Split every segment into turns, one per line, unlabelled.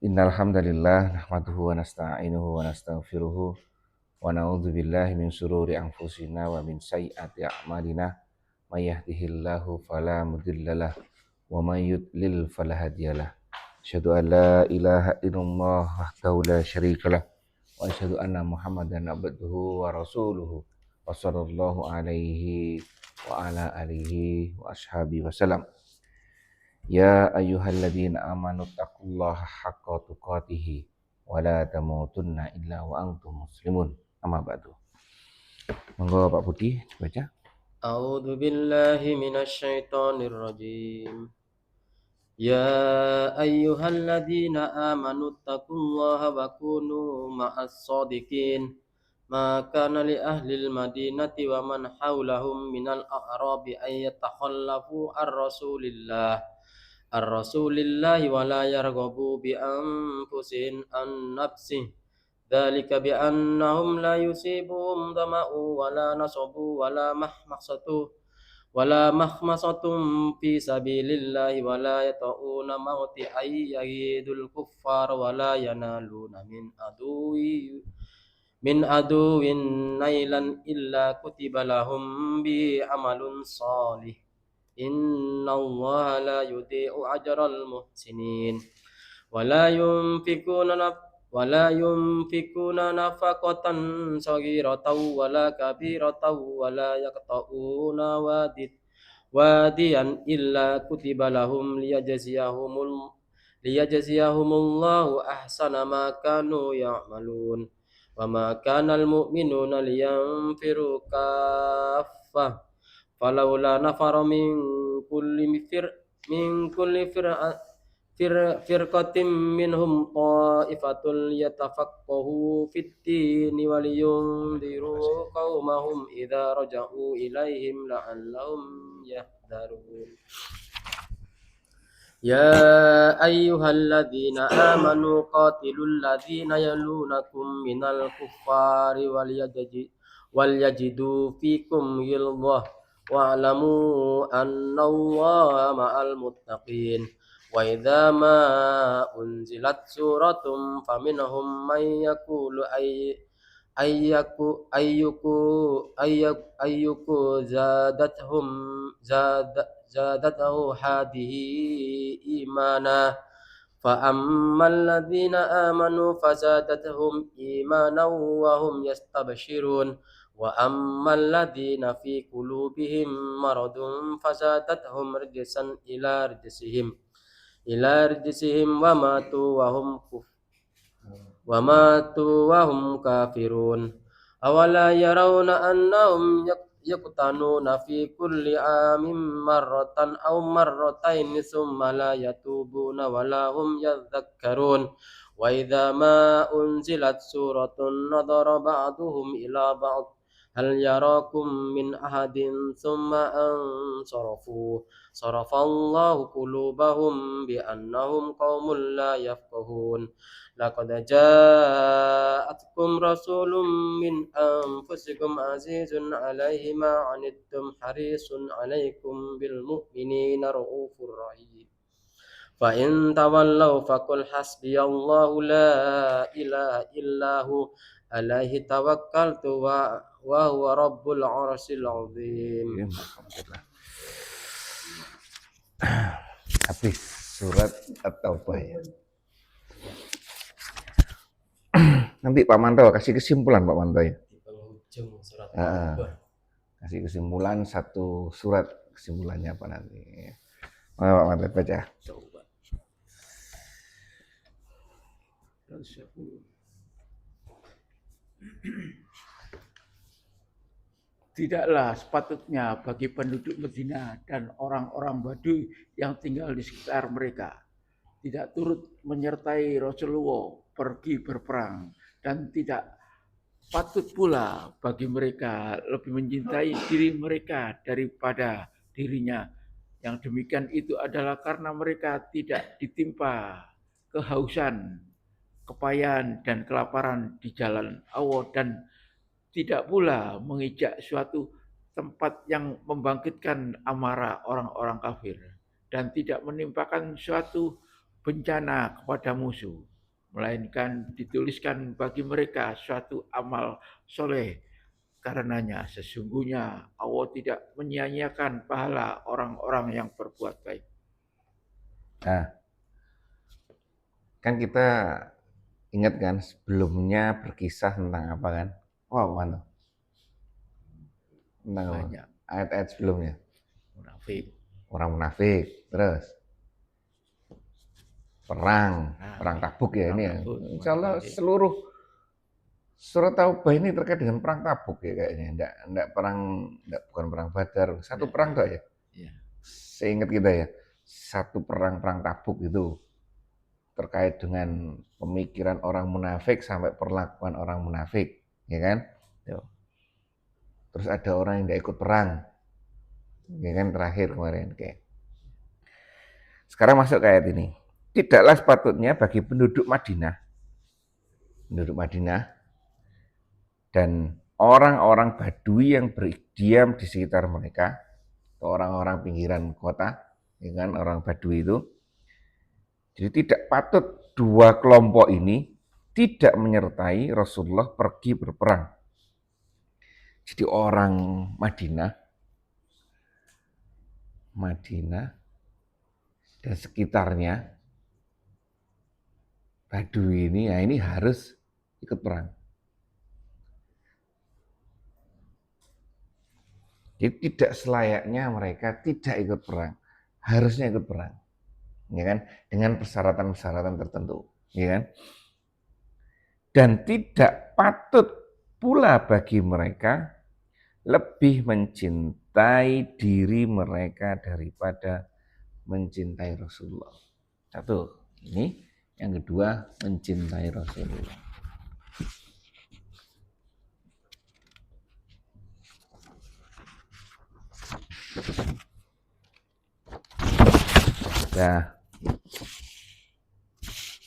Innal hamdalillah nahmaduhu wa nasta'inuhu wa nastaghfiruhu wa na'udzu billahi min shururi anfusina wa min sayyiati a'malina may yahdihillahu fala mudhillalah wa may yudlil fala hadiyalah. Asyhadu an la ilaha illallah wahdahu la syarikalah wa asyhadu anna Muhammadan abduhu wa rasuluhu wa sallallahu alaihi wa ala alihi wa ashabihi wasallam. Ya ayyuhalladzina amanu taqullaha haqqa tuqatih wa la tamutunna illa wa antum muslimun. Amma ba'du. Monggo Pak Budi dibaca.
A'udzu billahi minasyaitonir rajim. Ya ayyuhalladzina amanu taqullaha wa kunu ma'as shadiqin. Ma kana li ahlil madinati wa man haulahum minal a'rabi ay yatakhallafu ar-rasulillahi wa la yarghabu bi anfusihim an nafsihi. Dzalika bi annahum la yusibuhum dhama'u wa la nasabu wa la mahmasatum fi sabilillahi wa la yata'una mauti ayyidul kuffar wa la yanaluna min aduwin nailan illa kutiba lahum bi amalun salih. Inna allaha la yudhi'u ajral muhsinin. ولا ينفقون نفقة صغيرة ولا كبيرة ولا يقطعون واديا إلا كتب لهم ليجزيهم الله أحسن ما كانوا يعملون. وما كان المؤمنون لينفروا كافة فلولا نفر من كل firqatin minhum ta'ifatul yatafaqahu fit din waliyundiru qaumahum idza raja'u ilaihim la'allahum yahdharun. Ya ayyuhalladzina amanu qatilul ladzina yalunakum minal kuffari walyajidu fikum ghilzah wa'lamu annallaha ma'al muttaqin. Wa idza ma unzilat suratum faminhum may yaqulu ayyuku zadatuhu hadihi imana. Fa ammal ladzina amanu fazadatuhum imanan wa hum yastabshirun. Wa ammal ladzina fi qulubihim maradun fazadatuhum rijsan ila rijsihim wa matu wa hum kafirun. Awala yarawna annahum yaqtanuna fi kulli amin marratan aw marratain summa la yatubuna wa la hum yadhakkarun. Wa idza ma unzilat suratun nadara ba'duhum ila ba'd hal yarakum min ahadin summa sarafallahu qulubahum bi annahum qaumun la yafqahun. Laqad ja'atkum rasulun min anfusikum azizun 'alaihi ma 'anittum harisun 'alaikum bil mu'minina raufur rahim. Fa in tawallaw faqul hasbiyallahu la ilaha illahu alaihi tawakkaltu wa huwa rabbul 'arsyil 'azim.
Habis surat At-Taubah ya. Nanti Pak Manto kasih kesimpulan Pak Manto ya.
Di penghujung surat At-Taubah.
Kasih kesimpulan satu surat, kesimpulannya apa nanti. Pak Manto baca.
Coba.
Tidaklah sepatutnya bagi penduduk Madinah dan orang-orang Badui yang tinggal di sekitar mereka tidak turut menyertai Rasulullah pergi berperang, dan tidak patut pula bagi mereka lebih mencintai diri mereka daripada dirinya. Yang demikian itu adalah karena mereka tidak ditimpa kehausan, kepayahan, dan kelaparan di jalan Allah, dan tidak pula mengijak suatu tempat yang membangkitkan amarah orang-orang kafir. dan tidak menimpakan suatu bencana kepada musuh, melainkan dituliskan bagi mereka suatu amal soleh. Karenanya sesungguhnya Allah tidak menyia-nyiakan pahala orang-orang yang berbuat baik.
Nah, kan kita ingat kan sebelumnya berkisah tentang apa kan? Wow, mana? Tentang apa?
Banyak
Ayat-ayat sebelumnya.
munafik.
Orang munafik, terus perang Tabuk ya
Perang
ini ya.
Tabuk,
Insya Allah
munafik.
seluruh surat Taubah ini terkait dengan perang Tabuk ya kayaknya. Bukan perang Badar, satu perang tuh ya.
Ya.
Seingat kita ya, satu perang Tabuk itu terkait dengan pemikiran orang munafik sampai perlakuan orang munafik, ya kan? Terus ada orang yang tidak ikut perang, ya kan terakhir kemarin kayak. Sekarang masuk ke ayat ini. Tidaklah sepatutnya bagi penduduk Madinah dan orang-orang Badui yang berdiam di sekitar mereka, orang-orang pinggiran kota, ya kan, orang Badui itu. Jadi tidak patut dua kelompok ini tidak menyertai Rasulullah pergi berperang. Jadi orang Madinah dan sekitarnya Badui ini, ya ini harus ikut perang. Jadi tidak selayaknya mereka tidak ikut perang, harusnya ikut perang, ya kan? Dengan persyaratan-persyaratan tertentu, ya kan? Dan tidak patut pula bagi mereka lebih mencintai diri mereka daripada mencintai Rasulullah. Satu, ini. Yang kedua, mencintai Rasulullah.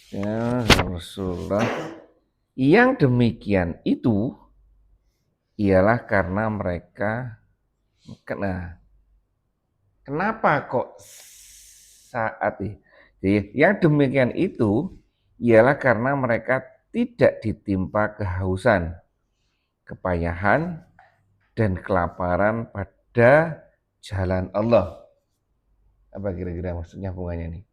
Ya Rasulullah. Yang demikian itu ialah karena mereka kenapa kok saat ini? Jadi, yang demikian itu ialah karena mereka tidak ditimpa kehausan, kepayahan, dan kelaparan pada jalan Allah. Apa kira-kira maksudnya hubungannya nih?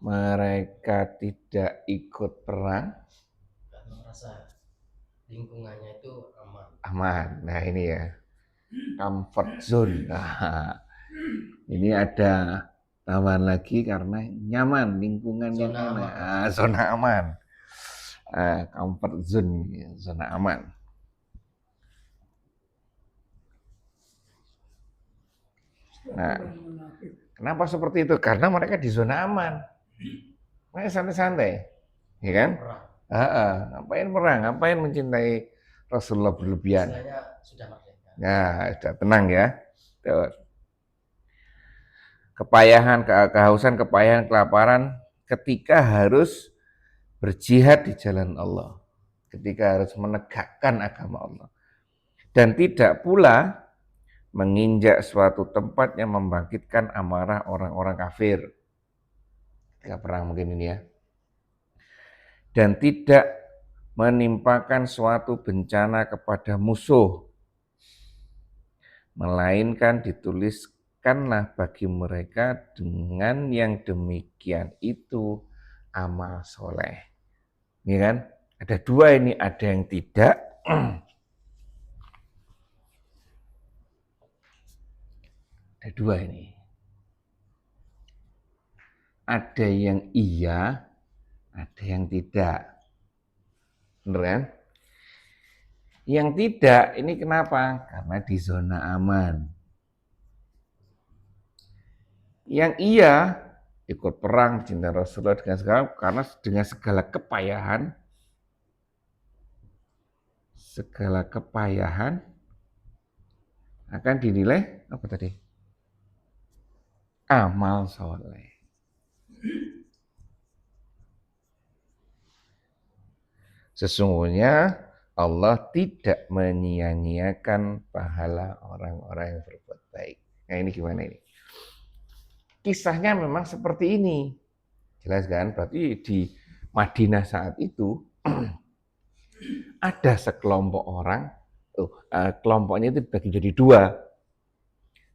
Mereka tidak ikut perang
karena merasa lingkungannya itu
aman. Nah ini ya, comfort zone. Nah, ini ada tambahan lagi karena nyaman, lingkungannya enak, zona aman. Comfort zone, zona aman. Nah, kenapa seperti itu? Karena mereka di zona aman. Mereka santai-santai, ya kan? Ngapain perang? Ngapain mencintai Rasulullah berlebihan?
Sudah merdeka.
Nah, sudah tenang ya. Kepayahan, kehausan, kepayahan, kelaparan ketika harus berjihad di jalan Allah, ketika harus menegakkan agama Allah, dan tidak pula menginjak suatu tempat yang membangkitkan amarah orang-orang kafir. Ketika perang mungkin ini ya. Dan tidak menimpakan suatu bencana kepada musuh, melainkan dituliskanlah bagi mereka dengan yang demikian itu amal soleh. Ini kan ada dua ini, ada yang tidak, ada dua ini. Ada yang iya, ada yang tidak. Benar kan? Yang tidak ini kenapa? Karena di zona aman. Yang iya ikut perang cinta Rasulullah dengan segala kepayahan akan dinilai apa tadi? Amal soleh. Sesungguhnya Allah tidak menyia-nyiakan pahala orang-orang yang berbuat baik. Nah ini gimana ini? Kisahnya memang seperti ini. Jelas kan? Berarti di Madinah saat itu ada sekelompok orang, kelompoknya itu dibagi jadi dua.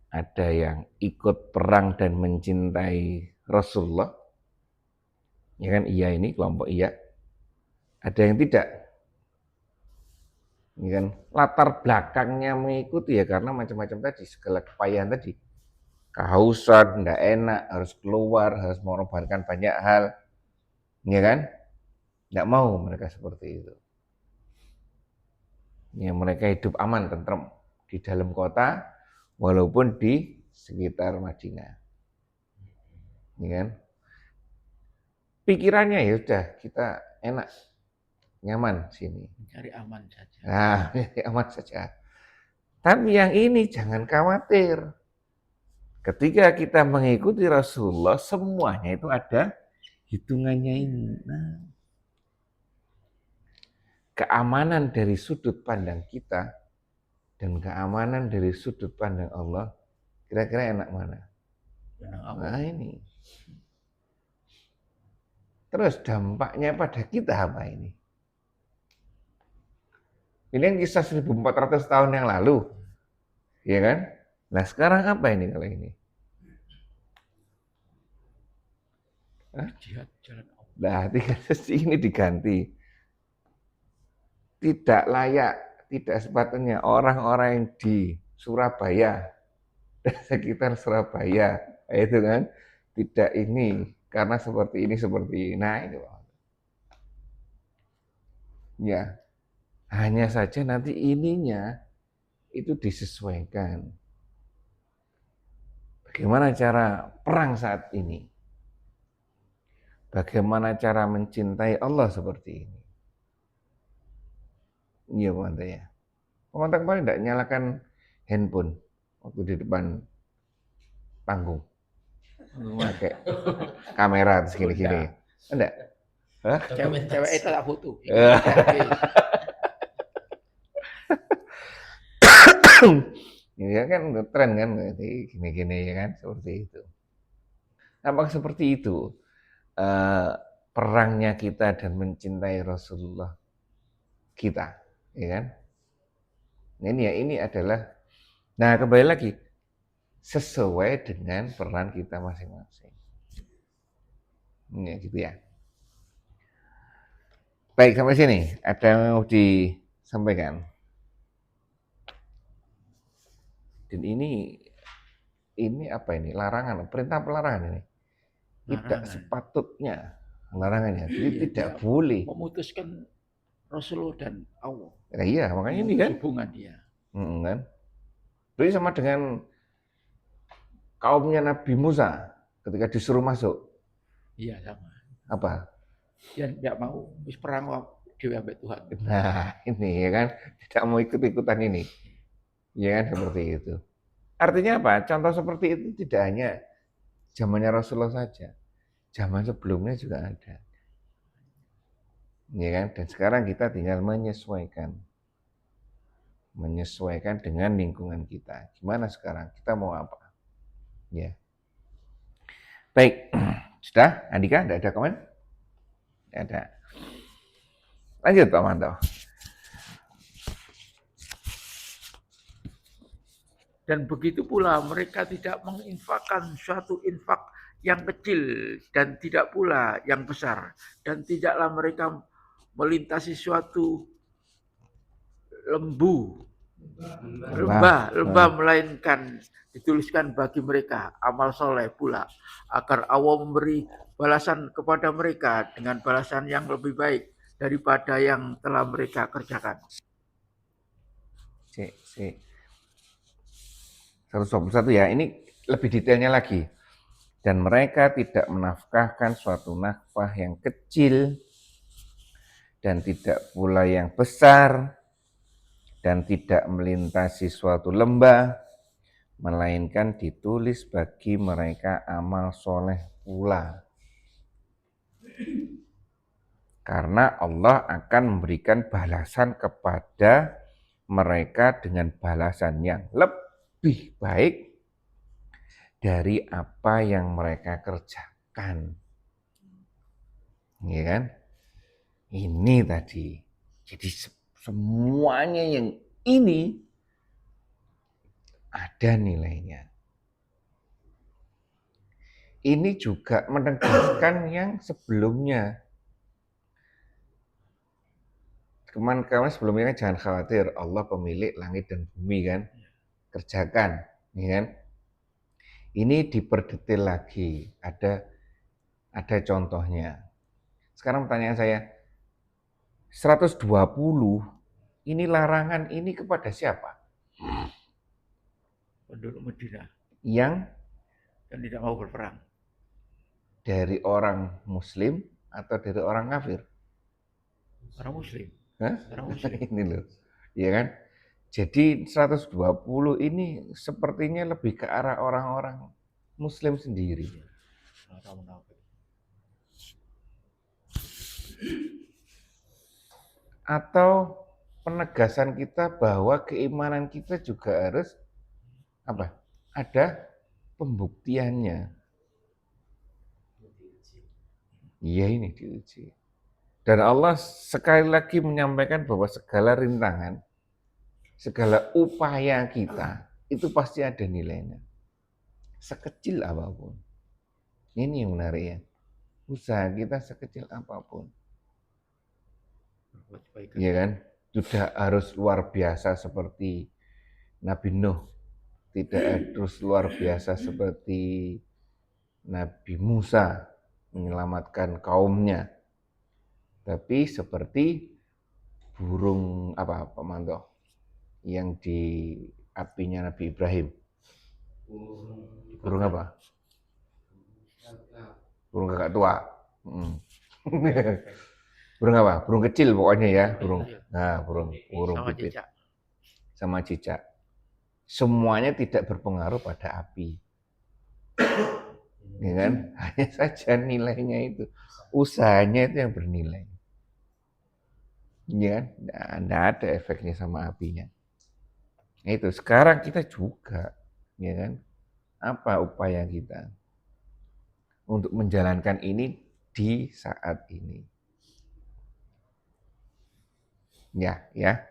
Ada yang ikut perang dan mencintai Rasulullah, ya kan? Iya ini kelompok iya. Ada yang tidak, ya kan? Latar belakangnya mengikuti ya karena macam-macam tadi, segala kepayahan tadi. Kehausan, tidak enak, harus keluar, harus mengorbankan banyak hal, ya kan? Tidak mau mereka seperti itu. Ya, mereka hidup aman, tentrem di dalam kota, walaupun di sekitar Madinah, ya kan? Pikirannya ya udah kita enak, nyaman sini.
Cari aman saja.
Nah, aman saja. Tapi yang ini jangan khawatir. Ketika kita mengikuti Rasulullah, semuanya itu ada hitungannya ini. Nah, keamanan dari sudut pandang kita dan keamanan dari sudut pandang Allah, kira-kira enak mana? Nah ini. Terus dampaknya pada kita apa ini? Ini kan kisah 1400 tahun yang lalu, ya kan? Nah sekarang apa ini kalau ini?
Jihad jalan Allah.
Nah, ini diganti. Tidak layak, tidak sepatutnya orang-orang yang di Surabaya, sekitar Surabaya, itu kan, tidak ini, karena seperti ini, seperti ini. Nah, ini. Ya, hanya saja nanti ininya itu disesuaikan. Bagaimana cara perang saat ini? Bagaimana cara mencintai Allah seperti ini? Iya, Pak ya. Pemantak kemarin tidak nyalakan handphone waktu di depan panggung. Pakai kamera terus gini-gini. Enggak? Hah?
Cewek itu tak foto.
Ya kan tren kan gini-gini ya kan seperti itu. Apakah seperti itu perangnya kita dan mencintai Rasulullah kita, ya kan? Ini adalah, nah kembali lagi sesuai dengan peran kita masing-masing. Ya gitu ya. Baik sampai sini ada yang mau disampaikan. Dan ini apa ini? Larangan, perintah pelarangan ini. Tidak sepatutnya larangannya. Jadi tidak boleh
memutuskan Rasulullah dan Allah.
Ya, iya, makanya ini kan
hubungan dia.
Kan? Jadi sama dengan kaumnya Nabi Musa ketika disuruh masuk.
Iya sama.
Apa?
Dia tidak mau perang dewa ambek Tuhan.
Nah, ini ya kan tidak mau ikut-ikutan ini. Ya kan seperti itu. Artinya apa? Contoh seperti itu tidak hanya zamannya Rasulullah saja. Zaman sebelumnya juga ada. Ya kan? Dan sekarang kita tinggal menyesuaikan dengan lingkungan kita. Gimana sekarang? Kita mau apa? Ya. Baik. Sudah? Andika, tidak ada komen? Tidak ada. Lanjut Pak Manto.
Dan begitu pula mereka tidak menginfakkan suatu infak yang kecil dan tidak pula yang besar. Dan tidaklah mereka melintasi suatu lembah melainkan dituliskan bagi mereka amal soleh pula agar Allah memberi balasan kepada mereka dengan balasan yang lebih baik daripada yang telah mereka kerjakan.
121 ya, ini lebih detailnya lagi. Dan mereka tidak menafkahkan suatu nafkah yang kecil dan tidak pula yang besar dan tidak melintasi suatu lembah, melainkan ditulis bagi mereka amal soleh pula. Karena Allah akan memberikan balasan kepada mereka dengan balasan yang lebih baik dari apa yang mereka kerjakan. Ya kan? Ini tadi. Jadi semuanya yang ini ada nilainya. Ini juga menegaskan yang sebelumnya. Kemarin sebelumnya kan jangan khawatir, Allah pemilik langit dan bumi kan. Kerjakan, ya kan? Ini diperdetail lagi, ada contohnya. Sekarang pertanyaan saya, 120 ini larangan ini kepada siapa?
Penduduk Madinah
Yang
yang tidak mau berperang.
dari orang muslim atau dari orang kafir?
Orang Muslim.
Hah?
Orang Muslim.
Ini loh, ya kan? Jadi 120 ini sepertinya lebih ke arah orang-orang muslim sendiri.
Orang munafik.
Atau penegasan kita bahwa keimanan kita juga harus apa? Ada pembuktiannya. Iya, ini diuji. Dan Allah sekali lagi menyampaikan bahwa segala rintangan, segala upaya kita itu pasti ada nilainya. Sekecil apapun. Ini yang menarik ya. Usaha kita sekecil apapun.
Berbuat kebaikan.
Iya kan? Tidak harus luar biasa seperti Nabi Nuh. Tidak harus luar biasa seperti Nabi Musa menyelamatkan kaumnya. Tapi seperti burung apa pemantok yang di apinya Nabi Ibrahim. Burung apa? Burung kakak tua. Burung apa? Burung kecil pokoknya ya, burung. Nah, burung
Sama
pipit.
cicak.
Sama cicak. Semuanya tidak berpengaruh pada api. Ya kan? Hanya saja nilainya itu. Usahanya itu yang bernilai. Ya kan? Nggak ada efeknya sama apinya. Nah, itu sekarang kita juga, ya kan? Apa upaya kita untuk menjalankan ini di saat ini? Ya, ya.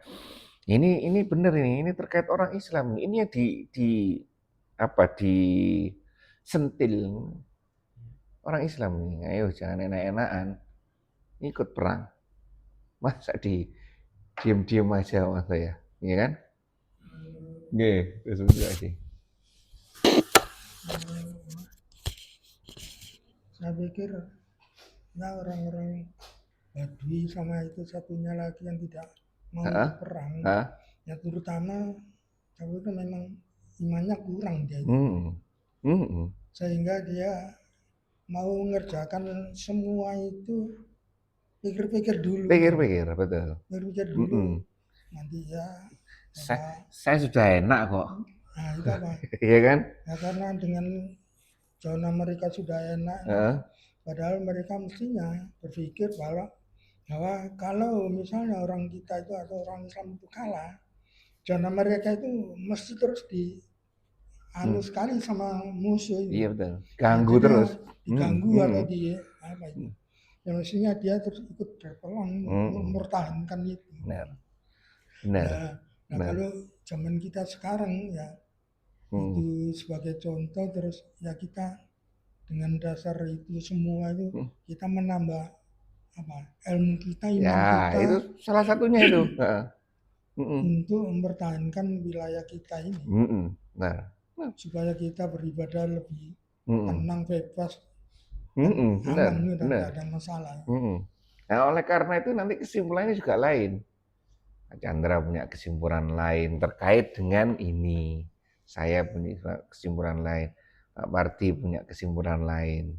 Ini benar ini terkait orang Islam. Ini yang disentil orang Islam nih. Ayo jangan enak-enakan ikut perang. Masa diem aja mas saya, ya kan? Nggih, terus aja.
Saya pikir ya orang-orang Badui sama itu satunya lagi yang tidak mau ikut perang, ya terutama saya pikir memang imannya kurang dia itu.
Sehingga
dia mau mengerjakan semua itu pikir-pikir dulu.
Betul.
Pikir dulu. Nanti ya.
Saya sudah enak kok.
Nah itu apa?
Iya kan?
Ya karena dengan zona mereka sudah enak. Padahal mereka mestinya berpikir bahwa kalau misalnya orang kita itu atau orang Islam itu kalah, zona mereka itu mesti terus sekali sama musuh itu.
Iya betul. Ganggu terus.
Diganggu atau di apa itu. Ya mestinya dia terus ikut berpeluang mempertahankan itu.
Benar.
Nah kalau zaman kita sekarang ya itu sebagai contoh terus ya kita dengan dasar itu semua itu kita menambah ilmu kita, iman kita.
Itu salah satunya itu.
Untuk mempertahankan wilayah kita ini.
Nah.
Supaya kita beribadah lebih tenang, bebas, aman, dan tidak ada masalah.
Nah, oleh karena itu nanti kesimpulannya juga lain. Pak Chandra punya kesimpulan lain terkait dengan ini. Saya punya kesimpulan lain. Pak Parti punya kesimpulan lain.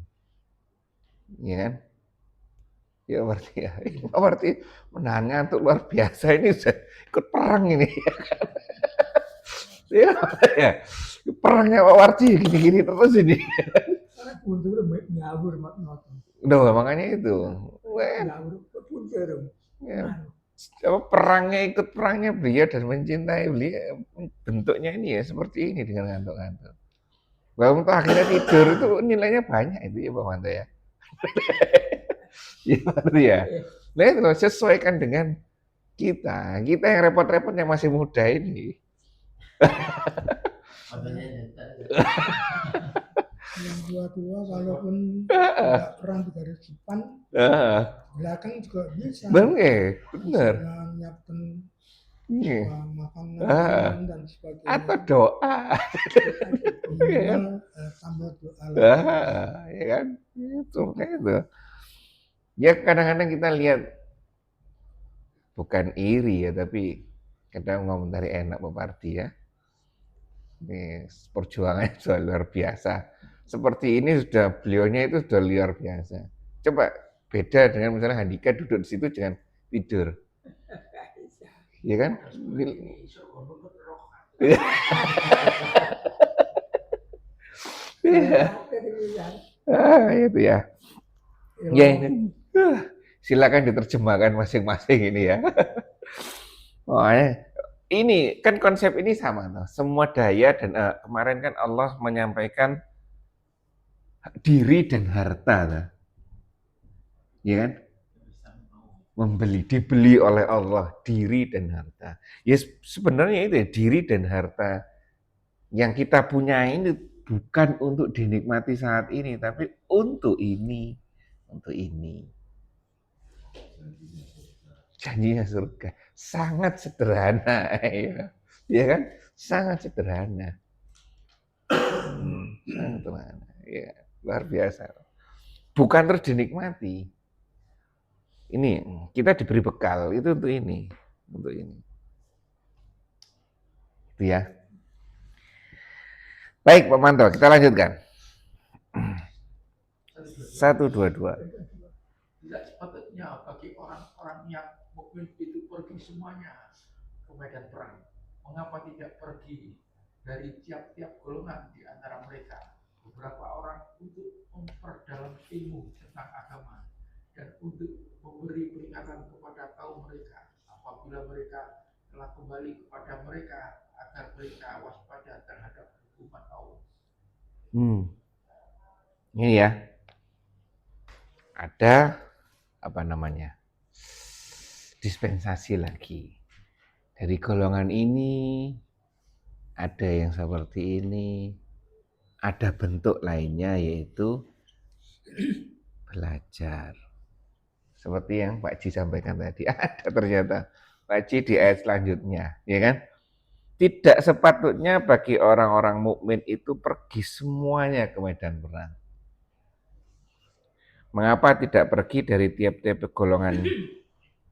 Ya kan? Ya berarti ya. Pak Parti menahan ngantuk luar biasa ini sudah ikut perang ini. Ya, ya. Perangnya Pak Parti gini-gini terus ini.
Untuk ngawur
Udah makanya itu.
pun Vero.
Ya, perangnya ikut perangnya beliau dan mencintai beliau, bentuknya ini ya seperti ini dengan ngantuk-ngantuk. Walaupun tuh akhirnya tidur itu nilainya banyak itu ya Pak Manto ya. Iya betul ya. Nah itu loh, sesuaikan dengan kita yang repot-repot yang masih muda ini.
Yang tua-tua walaupun tidak perang di garis depan, belakang juga bisa.
Bener.
Misalnya nyiapkan
Iya.
makanan dan sebagainya.
Atau doa.
Minimal tambah doa lagi.
Ya kan? Itu kayak itu. Ya kadang-kadang kita lihat bukan iri ya, tapi kadang ngomentari enak Pak Pardi ya. Ini perjuangannya sudah luar biasa. Seperti ini sudah beliaunya itu sudah luar biasa. Coba beda dengan misalnya Handika duduk di situ jangan tidur. Iya kan? Itu ya. Ya ini. Silakan diterjemahkan masing-masing ini ya. Ini kan konsep ini sama tuh. Semua daya dan kemarin kan Allah menyampaikan diri dan harta tuh. Ya kan? Dibeli oleh Allah diri dan harta. Ya sebenarnya itu ya, diri dan harta yang kita punya ini bukan untuk dinikmati saat ini, tapi untuk ini, Janjinya surga sangat sederhana, ya kan? Sangat sederhana, sangat sederhana, ya luar biasa. Bukan terus dinikmati. Ini kita diberi bekal itu untuk ini. Itu ya. Baik Pak Manto, kita lanjutkan. 1, 2, 2.
Tidak sepatutnya bagi orang-orang yang mukmin itu pergi semuanya ke medan perang. Mengapa tidak pergi dari tiap-tiap golongan di antara mereka beberapa orang untuk memperdalam ilmu tentang agama dan untuk memberi peringatan kepada kaum mereka apabila mereka telah kembali kepada mereka agar mereka waspada terhadap hukuman Allah.
Ini ya. Ada dispensasi lagi. Dari golongan ini ada yang seperti ini, ada bentuk lainnya yaitu belajar. Seperti yang Pak Ji sampaikan tadi, ada ternyata Pak Ji di ayat selanjutnya, ya kan? Tidak sepatutnya bagi orang-orang mukmin itu pergi semuanya ke medan perang. Mengapa tidak pergi dari tiap-tiap golongan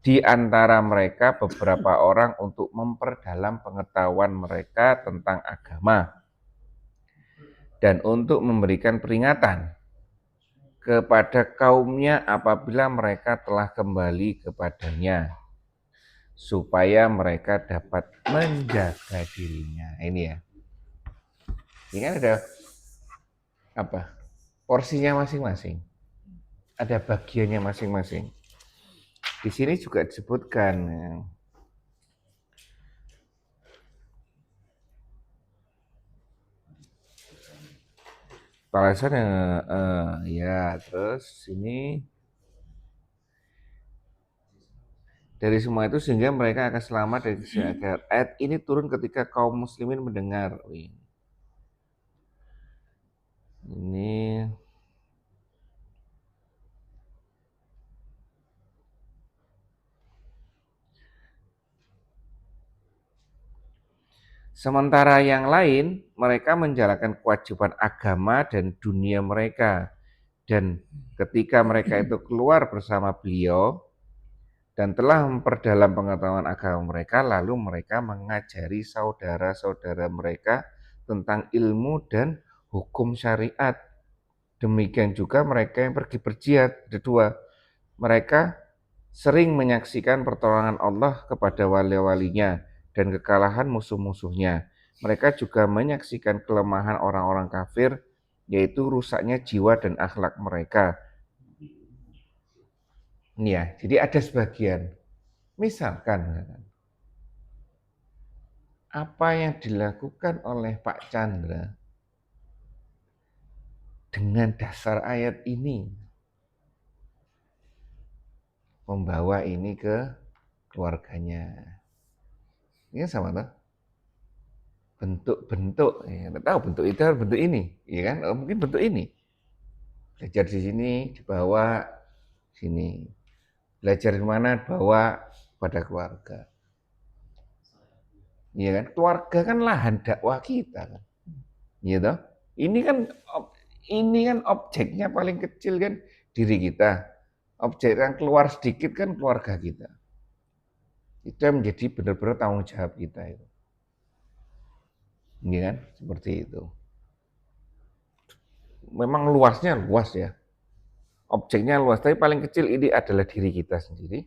di antara mereka beberapa orang untuk memperdalam pengetahuan mereka tentang agama dan untuk memberikan peringatan kepada kaumnya apabila mereka telah kembali kepadanya supaya mereka dapat menjaga dirinya. Ini ya. Ini kan ada porsinya masing-masing. Ada bagiannya masing-masing. Di sini juga disebutkan balasan ya, terus sini dari semua itu sehingga mereka akan selamat dari kesehatan. Ayat ini turun ketika kaum muslimin mendengar. Ini sementara yang lain, mereka menjalankan kewajiban agama dan dunia mereka. Dan ketika mereka itu keluar bersama beliau dan telah memperdalam pengetahuan agama mereka, lalu mereka mengajari saudara-saudara mereka tentang ilmu dan hukum syariat. Demikian juga mereka yang pergi berjihad. Kedua, mereka sering menyaksikan pertolongan Allah kepada wali-walinya dan kekalahan musuh-musuhnya. Mereka juga menyaksikan kelemahan orang-orang kafir, yaitu rusaknya jiwa dan akhlak mereka. Ya, jadi ada sebagian. Misalkan apa yang dilakukan oleh Pak Chandra dengan dasar ayat ini membawa ini ke keluarganya. Ini sama tuh. Bentuk-bentuk, ya, nggak tahu bentuk itu harus bentuk ini, ya kan? Oh, mungkin bentuk ini. Belajar di sini, dibawa sini. Belajar di mana, bawa pada keluarga. Iya kan? Keluarga kan lahan dakwah kita kan. Iya toh? Ini kan objeknya paling kecil kan diri kita. Objek yang keluar sedikit kan keluarga kita. Itu yang menjadi benar-benar tanggung jawab kita itu. Iya kan? Seperti itu. Memang luasnya luas ya. Objeknya luas, tapi paling kecil ini adalah diri kita sendiri.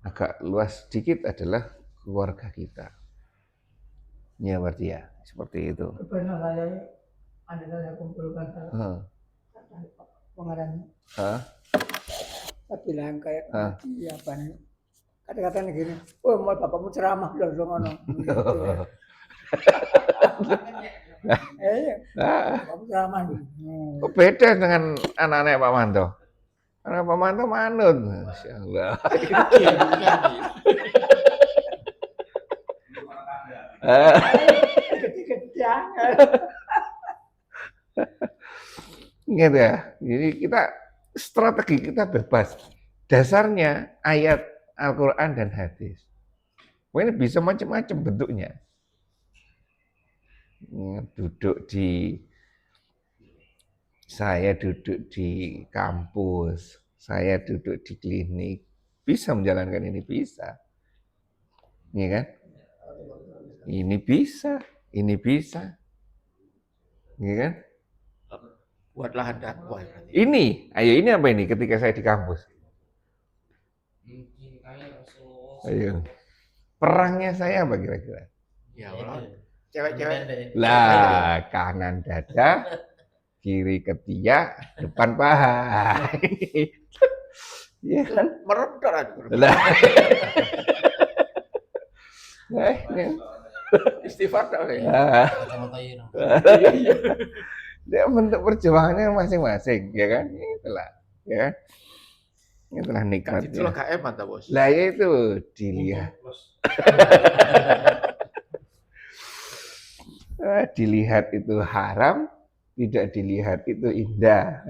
Agak luas sedikit adalah keluarga kita. Ya berarti ya, seperti itu.
Pernah saya kumpulkan pengarang. Saya bilang kayak apa nih? Kata-katanya gini, oh mau bapakmu ceramah loh ngono. Bapakmu ceramah.
Kok beda dengan anak-anak Pak Manto? Anak Pak Manto manut, Masya Allah. Gitu ya. Jadi strategi kita bebas. Dasarnya ayat Al-Quran dan hadis. Ini bisa macam-macam bentuknya. Saya duduk di kampus, saya duduk di klinik, bisa menjalankan ini, bisa. Iya kan? Ini bisa. Iya kan?
Buat lahan dakwah.
Ini apa ini ketika saya di kampus? Ayo. Perangnya saya apa kira-kira?
Ya, cewek-cewek.
Lah, kanan dada, kiri ketiak, depan paha. Iya kan?
Meredor.
Lah.
Istighfar dong ya.
Dia bentuk perjuangannya masing-masing, ya kan? Itulah, ya kan? Itulah nikmatnya.
Itulah KM mantap bos.
Lah itu dilihat. Dilihat itu haram, tidak dilihat itu indah.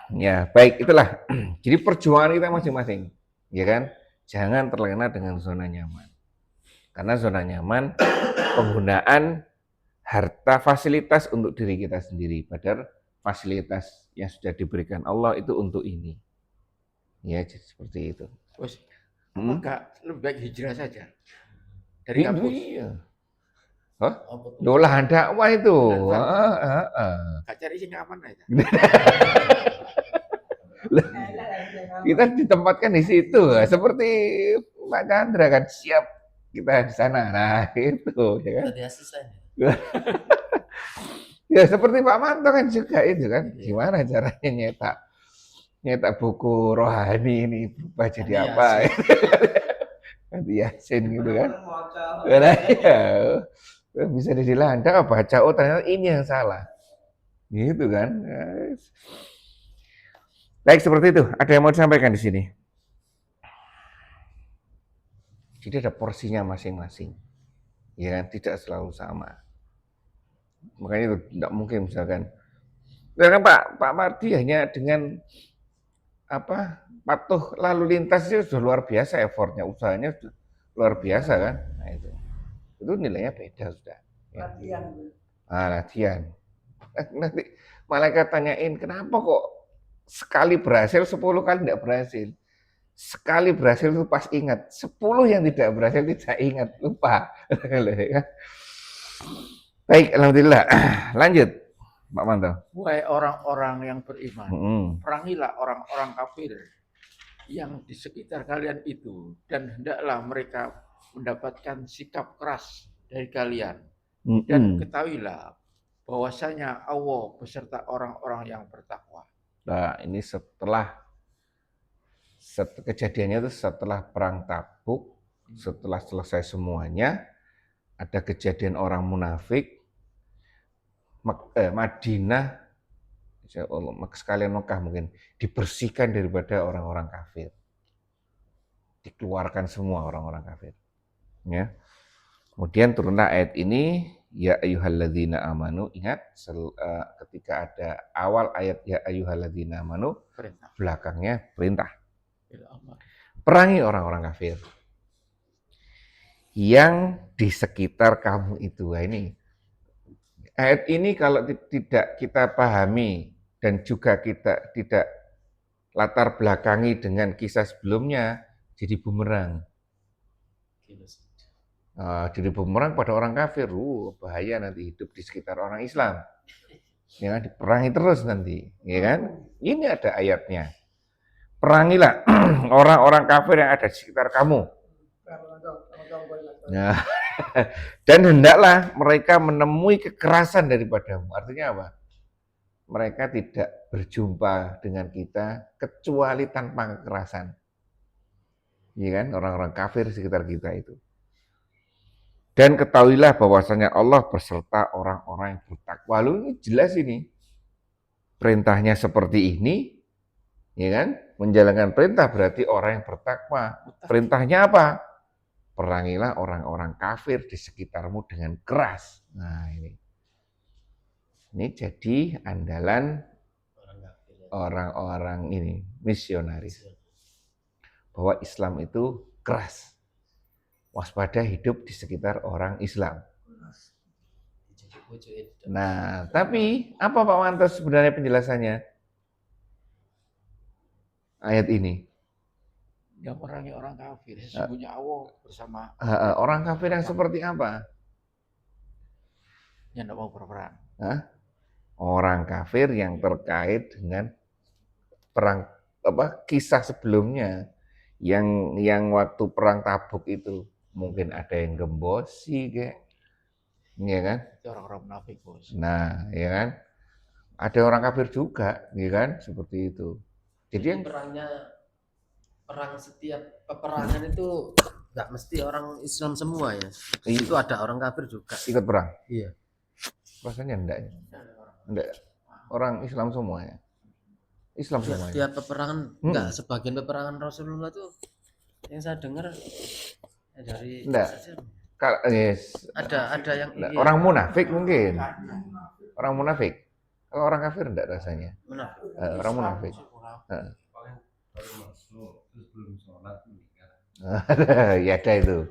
Ya, baik itulah. Jadi perjuangan kita masing-masing, ya kan? Jangan terlena dengan zona nyaman. Karena zona nyaman penggunaan harta fasilitas untuk diri kita sendiri, padahal fasilitas yang sudah diberikan Allah itu untuk ini. Ya, seperti itu.
Bos, apakah lebih baik hijrah saja dari kampus?
Iya. Hah? Lahan dakwah itu.
Gak cari sing aman aja.
Kita ditempatkan di situ, seperti Pak Chandra kan siap kita di sana. Nah, itu ya kan. Ya seperti Pak Manto kan juga itu kan. Gimana caranya nyetak buku rohani ini berubah jadi apa? Ganti Yasin gitu kan. Nah, ya, bisa dilanda baca, oh ternyata ini yang salah. Gitu kan. Baik, seperti itu. Ada yang mau disampaikan di sini? Jadi ada porsinya masing-masing. Ya kan, tidak selalu sama. Makanya itu tidak mungkin misalkan. Kan Pak Mardi hanya dengan patuh lalu lintas itu sudah luar biasa effortnya, usahanya sudah luar biasa kan. Nah itu nilainya beda sudah.
Latihan.
Latihan. Nanti malaikat tanyain kenapa kok sekali berhasil 10 kali tidak berhasil. Sekali berhasil itu pas ingat, 10 yang tidak berhasil tidak ingat, lupa. Baik, alhamdulillah. Lanjut, Pak Manto.
Wahai orang-orang yang beriman, perangilah orang-orang kafir yang di sekitar kalian itu, dan hendaklah mereka mendapatkan sikap keras dari kalian. Dan ketahuilah bahwasanya Allah beserta orang-orang yang bertakwa.
Nah, ini kejadiannya itu setelah perang Tabuk, setelah selesai semuanya, ada kejadian orang munafik, Madinah, sekalian Mekah mungkin, dibersihkan daripada orang-orang kafir. Dikeluarkan semua orang-orang kafir. Ya. Kemudian turunlah ayat ini, ya ayyuhalladzina amanu, ingat ketika ada awal ayat ya ayyuhalladzina amanu,
Perintah.
belakangnya perintah.
Bil amar.
Perangi orang-orang kafir yang di sekitar kamu itu. Nah, ini ayat ini kalau tidak kita pahami dan juga kita tidak latar belakangi dengan kisah sebelumnya, jadi bumerang. Jadi bumerang pada orang kafir, bahaya nanti hidup di sekitar orang Islam. Ya, diperangi terus nanti, ya kan? Ini ada ayatnya. Perangilah orang-orang kafir yang ada di sekitar kamu. Nah, dan hendaklah mereka menemui kekerasan daripadamu. Artinya apa? Mereka tidak berjumpa dengan kita kecuali tanpa kekerasan. Iya kan? Orang-orang kafir di sekitar kita itu. Dan ketahuilah bahwasanya Allah berserta orang-orang yang bertakwa. Lalu ini jelas ini. Perintahnya seperti ini, ya kan? Menjalankan perintah berarti orang yang bertakwa. Perintahnya apa? Perangilah orang-orang kafir di sekitarmu dengan keras. Nah, ini jadi andalan orang-orang ini misionaris. Bahwa Islam itu keras. Waspada hidup di sekitar orang Islam. Nah, tapi apa Pak Manto sebenarnya penjelasannya? Ayat ini.
Yang merangi orang kafir, sesungguhnya Allah bersama
orang kafir yang seperti apa?
yang tidak mau berperang.
Orang kafir yang terkait dengan perang kisah sebelumnya yang waktu perang Tabuk itu mungkin ada yang gembosi kayak, ya kan?
Itu orang-orang munafik, Bos.
Nah, ya kan? Ada orang kafir juga, ya kan? Seperti itu. Jadi yang
perang setiap peperangan itu nggak mesti orang Islam semua ya. Itu ada orang kafir juga.
Ikut perang?
Iya.
Rasanya enggak ya? Enggak. Orang Islam semuanya. Islam semuanya.
Setiap peperangan enggak, sebagian peperangan Rasulullah tuh yang saya dengar dari
enggak. Kalau
ada yang
orang munafik mungkin. Orang munafik. Kalau orang kafir enggak rasanya.
Munafik.
Orang munafik. Ya ada itu,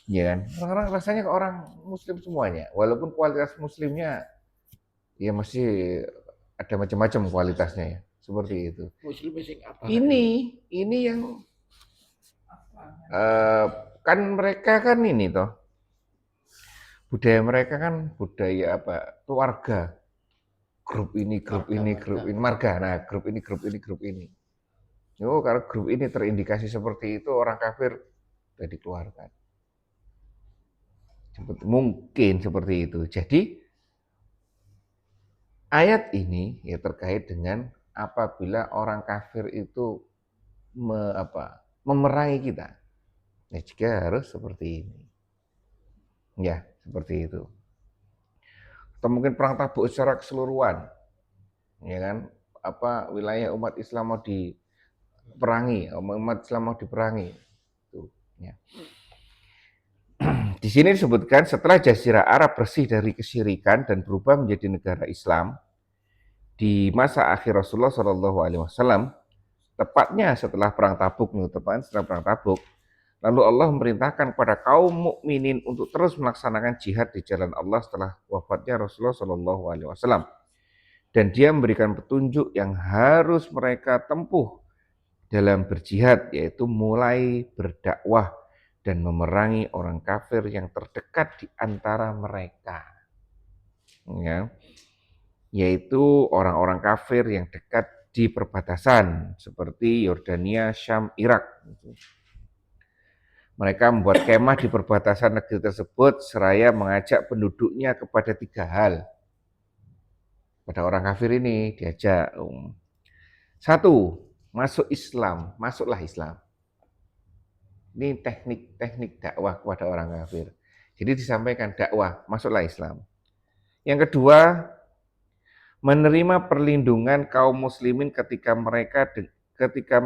ya kan? Orang-orang rasanya ke orang Muslim semuanya, walaupun kualitas Muslimnya ya masih ada macam-macam kualitasnya ya, seperti itu. Ini yang kan mereka kan ini toh, budaya mereka kan budaya apa? Keluarga, grup ini, marga. Nah, grup ini. Kalau grup ini terindikasi seperti itu, orang kafir sudah dikeluarkan. Mungkin seperti itu. Jadi ayat ini ya terkait dengan apabila orang kafir itu memerangi kita. Ya jika harus seperti ini. Ya, seperti itu. Atau mungkin perang Tabuk secara keseluruhan. Ya kan? Wilayah umat Islam mau diperangi, umat Islam mau diperangi. Tuh, ya. Di sini disebutkan setelah Jazirah Arab bersih dari kesyirikan dan berubah menjadi negara Islam di masa akhir Rasulullah SAW, tepatnya setelah perang Tabuk, lalu Allah memerintahkan kepada kaum mukminin untuk terus melaksanakan jihad di jalan Allah setelah wafatnya Rasulullah SAW, dan Dia memberikan petunjuk yang harus mereka tempuh dalam berjihad, yaitu mulai berdakwah dan memerangi orang kafir yang terdekat di antara mereka, ya, yaitu orang-orang kafir yang dekat di perbatasan seperti Yordania, Syam, Irak. Mereka membuat kemah di perbatasan negeri tersebut seraya mengajak penduduknya kepada 3 hal. Pada orang kafir ini diajak Satu, masuk Islam, masuklah Islam. Ini teknik-teknik dakwah kepada orang kafir. Jadi disampaikan dakwah, masuklah Islam. Yang kedua, menerima perlindungan kaum muslimin ketika mereka kepada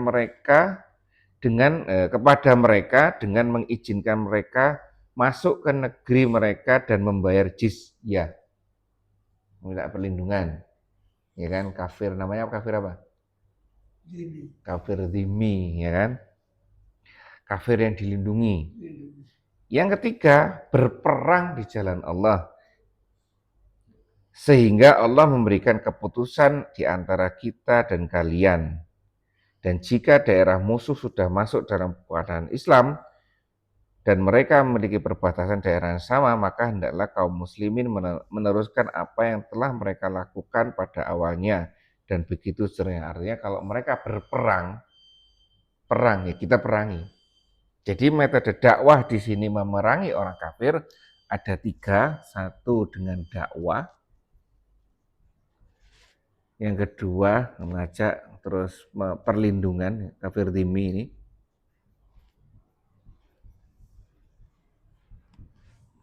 mereka dengan mengizinkan mereka masuk ke negeri mereka dan membayar jizyah, minta perlindungan, ya kan? Kafir namanya kafir apa? Kafir dhimmi, ya kan? Kafir yang dilindungi. Yang ketiga, berperang di jalan Allah. Sehingga Allah memberikan keputusan di antara kita dan kalian. Dan jika daerah musuh sudah masuk dalam keadaan Islam dan mereka memiliki perbatasan daerah yang sama, maka hendaklah kaum muslimin meneruskan apa yang telah mereka lakukan pada awalnya. Dan begitu seterusnya. Artinya kalau mereka berperang, perang ya kita perangi. Jadi metode dakwah di sini memerangi orang kafir ada tiga. Satu dengan dakwah. Yang kedua mengajak, terus perlindungan kafir dhimmi ini.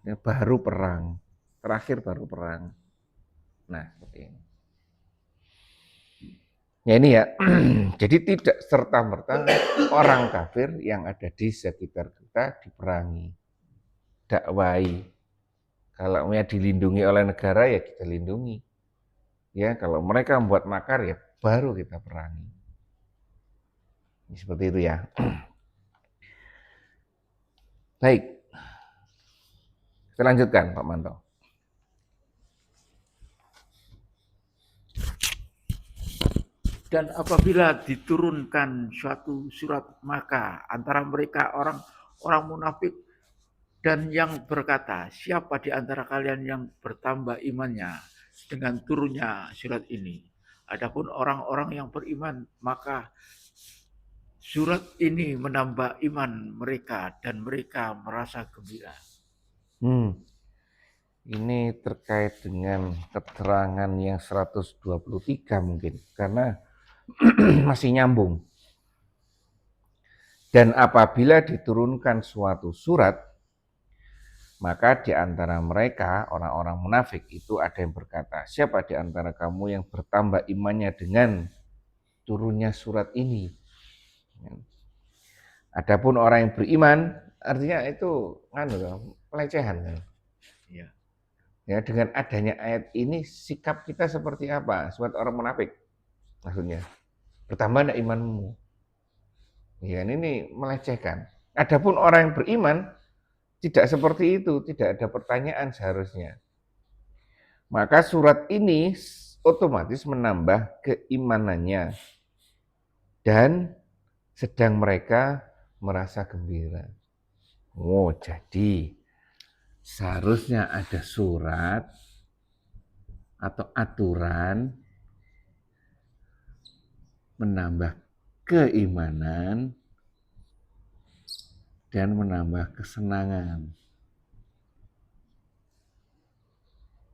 Yang baru perang, terakhir baru perang. Nah, seperti ini. Ya ini ya, jadi tidak serta-merta orang kafir yang ada di sekitar kita diperangi, dakwai. Kalau mau dilindungi oleh negara ya kita lindungi. Ya, kalau mereka membuat makar ya baru kita perangi. Seperti itu ya. Baik. Kita lanjutkan Pak Manto.
Dan apabila diturunkan suatu surat, maka antara mereka orang munafik dan yang berkata, siapa di antara kalian yang bertambah imannya dengan turunnya surat ini? Adapun orang-orang yang beriman, maka surat ini menambah iman mereka dan mereka merasa gembira.
Ini terkait dengan keterangan yang 123 mungkin, karena masih nyambung. Dan apabila diturunkan suatu surat, maka di antara mereka, orang-orang munafik itu ada yang berkata, siapa di antara kamu yang bertambah imannya dengan turunnya surat ini? Adapun orang yang beriman, artinya itu pelecehan kan? Ya, dengan adanya ayat ini sikap kita seperti apa? Seperti orang munafik, maksudnya bertambah enggak imanmu? Ya, ini melecehkan. Adapun orang yang beriman tidak seperti itu, tidak ada pertanyaan seharusnya. Maka surat ini otomatis menambah keimanannya dan sedang mereka merasa gembira. Oh, jadi seharusnya ada surat atau aturan menambah keimanan dan menambah kesenangan.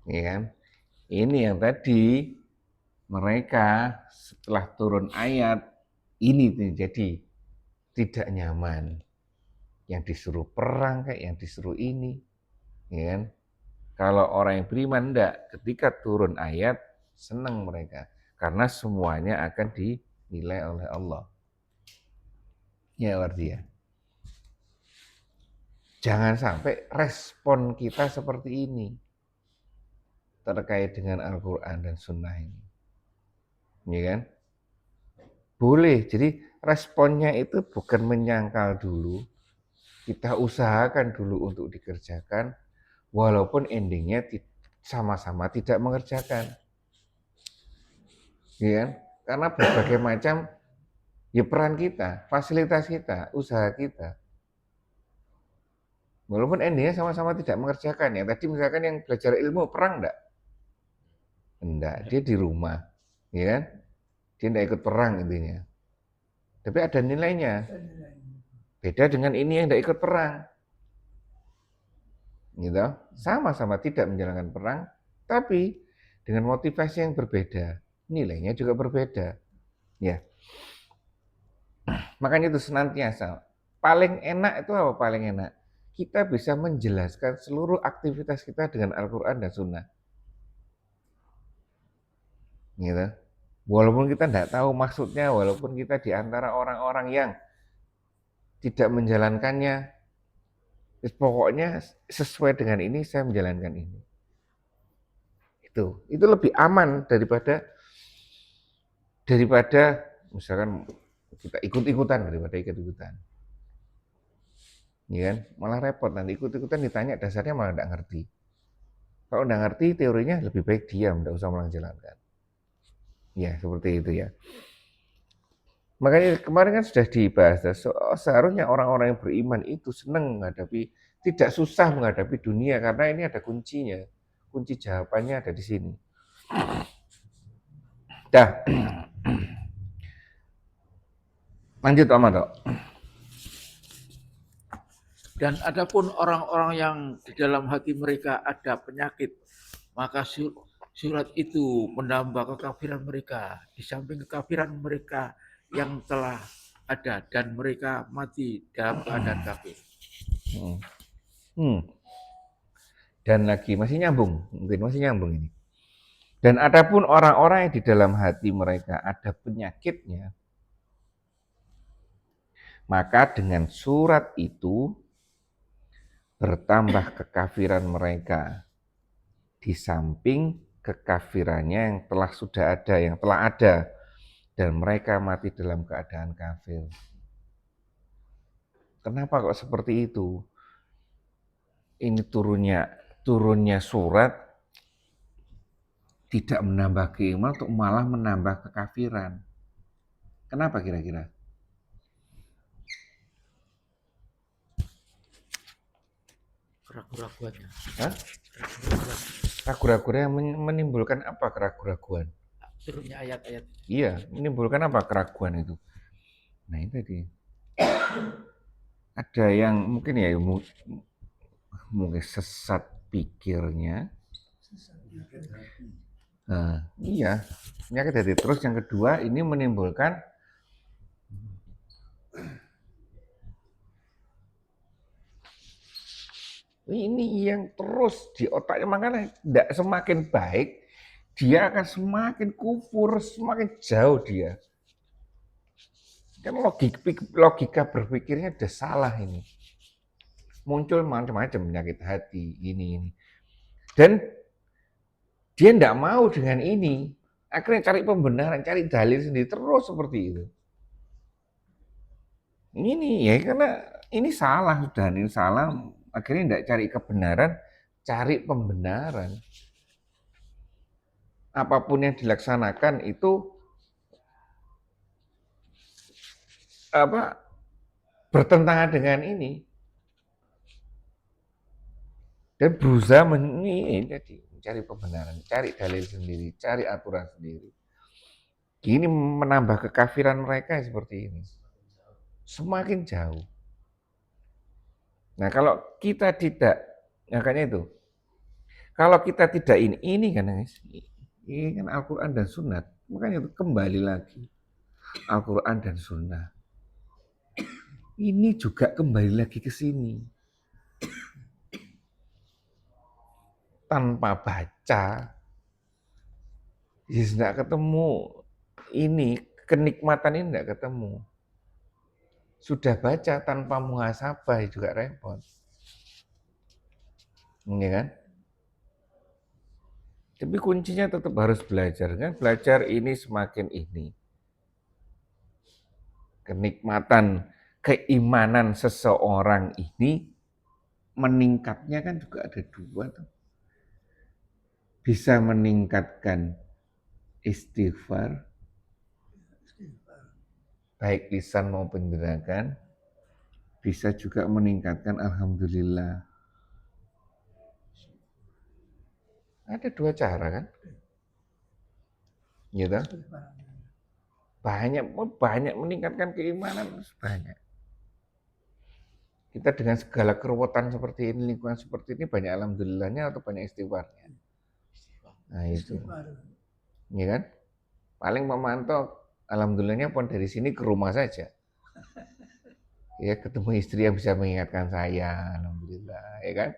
Ya kan? Ini yang tadi mereka setelah turun ayat ini jadi tidak nyaman. Yang disuruh perang kayak yang disuruh ini. Ya kan? Kalau orang yang beriman enggak, ketika turun ayat senang mereka karena semuanya akan dinilai oleh Allah. Ya artinya. Jangan sampai respon kita seperti ini terkait dengan Al-Quran dan Sunnah ini. Ya kan? Boleh, jadi responnya itu bukan menyangkal dulu, kita usahakan dulu untuk dikerjakan, walaupun endingnya sama-sama tidak mengerjakan. Ya kan? Karena berbagai macam ya peran kita, fasilitas kita, usaha kita. Walaupun endingnya sama-sama tidak mengerjakan. Ya tadi misalkan yang belajar ilmu perang enggak? Enggak, dia di rumah. Ya kan? Dia enggak ikut perang intinya. Tapi ada nilainya. Beda dengan ini yang enggak ikut perang. Gitu. Sama-sama tidak menjalankan perang, tapi dengan motivasi yang berbeda. Nilainya juga berbeda. Ya. Makanya itu senantiasa. Paling enak itu apa paling enak? Kita bisa menjelaskan seluruh aktivitas kita dengan Al-Quran dan Sunnah. Gitu. Walaupun kita tidak tahu maksudnya, walaupun kita di antara orang-orang yang tidak menjalankannya, pokoknya sesuai dengan ini saya menjalankan ini. Itu lebih aman daripada misalkan kita ikut-ikutan daripada ikut-ikutan. Ya kan? Malah repot nanti ikut-ikutan ditanya dasarnya malah tidak ngerti. Kalau tidak ngerti teorinya lebih baik diam, tidak usah menjalankan. Ya seperti itu ya. Makanya kemarin kan sudah dibahas, seharusnya orang-orang yang beriman itu senang menghadapi, tidak susah menghadapi dunia karena ini ada kuncinya. Kunci jawabannya ada di sini. Dah. Lanjut Ahmad.
Dan adapun orang-orang yang di dalam hati mereka ada penyakit, maka surat itu menambah kekafiran mereka, di samping kekafiran mereka yang telah ada, dan mereka mati dalam keadaan kafir.
Dan lagi masih nyambung, mungkin masih nyambung ini. Dan adapun orang-orang yang di dalam hati mereka ada penyakitnya, maka dengan surat itu bertambah kekafiran mereka di samping kekafirannya yang telah sudah ada, yang telah ada, dan mereka mati dalam keadaan kafir. Kenapa kok seperti itu? Ini turunnya surat tidak menambah keimanan, untuk malah menambah kekafiran. Kenapa kira-kira?
Keraguan-keraguannya.
Ragu-raguan yang menimbulkan apa keraguan-raguan?
Turunnya ayat-ayat.
Iya, menimbulkan apa keraguan itu? Nah itu tadi. Ada yang mungkin ya mungkin sesat pikirnya. Nah, iya, penyakit hati. Terus yang kedua ini menimbulkan ini yang terus di otaknya, makanya tidak semakin baik, dia akan semakin kufur, semakin jauh dia. Kan logika berpikirnya udah salah ini. Muncul macam-macam penyakit hati, ini. Dan dia tidak mau dengan ini. Akhirnya cari pembenaran, cari dalil sendiri, terus seperti itu. Ini ya karena ini salah sudah, ini salah. Akhirnya tidak cari kebenaran, cari pembenaran. Apapun yang dilaksanakan itu bertentangan dengan ini. Dan berusaha mencari kebenaran, cari dalil sendiri, cari aturan sendiri. Ini menambah kekafiran mereka seperti ini. Semakin jauh. Nah kalau kita tidak, makanya itu. Kalau kita tidak ini kan guys, ini kan Al-Quran dan Sunnah. Makanya itu kembali lagi. Al-Quran dan Sunnah. Ini juga kembali lagi ke sini. Tanpa baca, ya tidak ketemu ini, kenikmatan ini tidak ketemu. Sudah baca tanpa muhasabah juga repot. Ya kan? Tapi kuncinya tetap harus belajar kan? Belajar ini semakin ini. Kenikmatan, keimanan seseorang ini meningkatnya kan juga ada dua tuh. Bisa meningkatkan istighfar, baik lisan maupun gerakan, bisa juga meningkatkan alhamdulillah. Ada dua cara kan? Gitu. Banyak meningkatkan keimanan, banyak. Kita dengan segala keruwetan seperti ini, lingkungan seperti ini, banyak alhamdulillahnya atau banyak istighfarnya. Nah itu. Iya kan? Paling memantau alhamdulillahnya pun dari sini ke rumah saja. Ya, ketemu istri yang bisa mengingatkan saya, alhamdulillah, ya kan?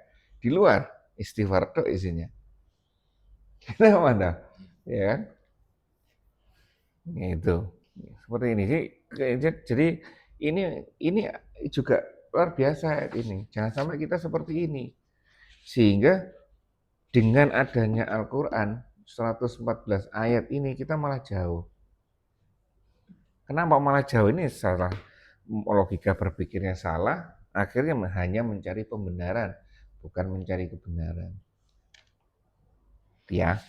Di luar istighfar tok isinya. Kenapa mana? Ya kan? Itu. Seperti ini sih. Jadi ini juga luar biasa ini. Jangan sampai kita seperti ini. Sehingga dengan adanya Al-Qur'an 114 ayat ini kita malah jauh. Kenapa malah jauh? Ini salah, logika berpikirnya salah, akhirnya hanya mencari pembenaran, bukan mencari kebenaran. Ya,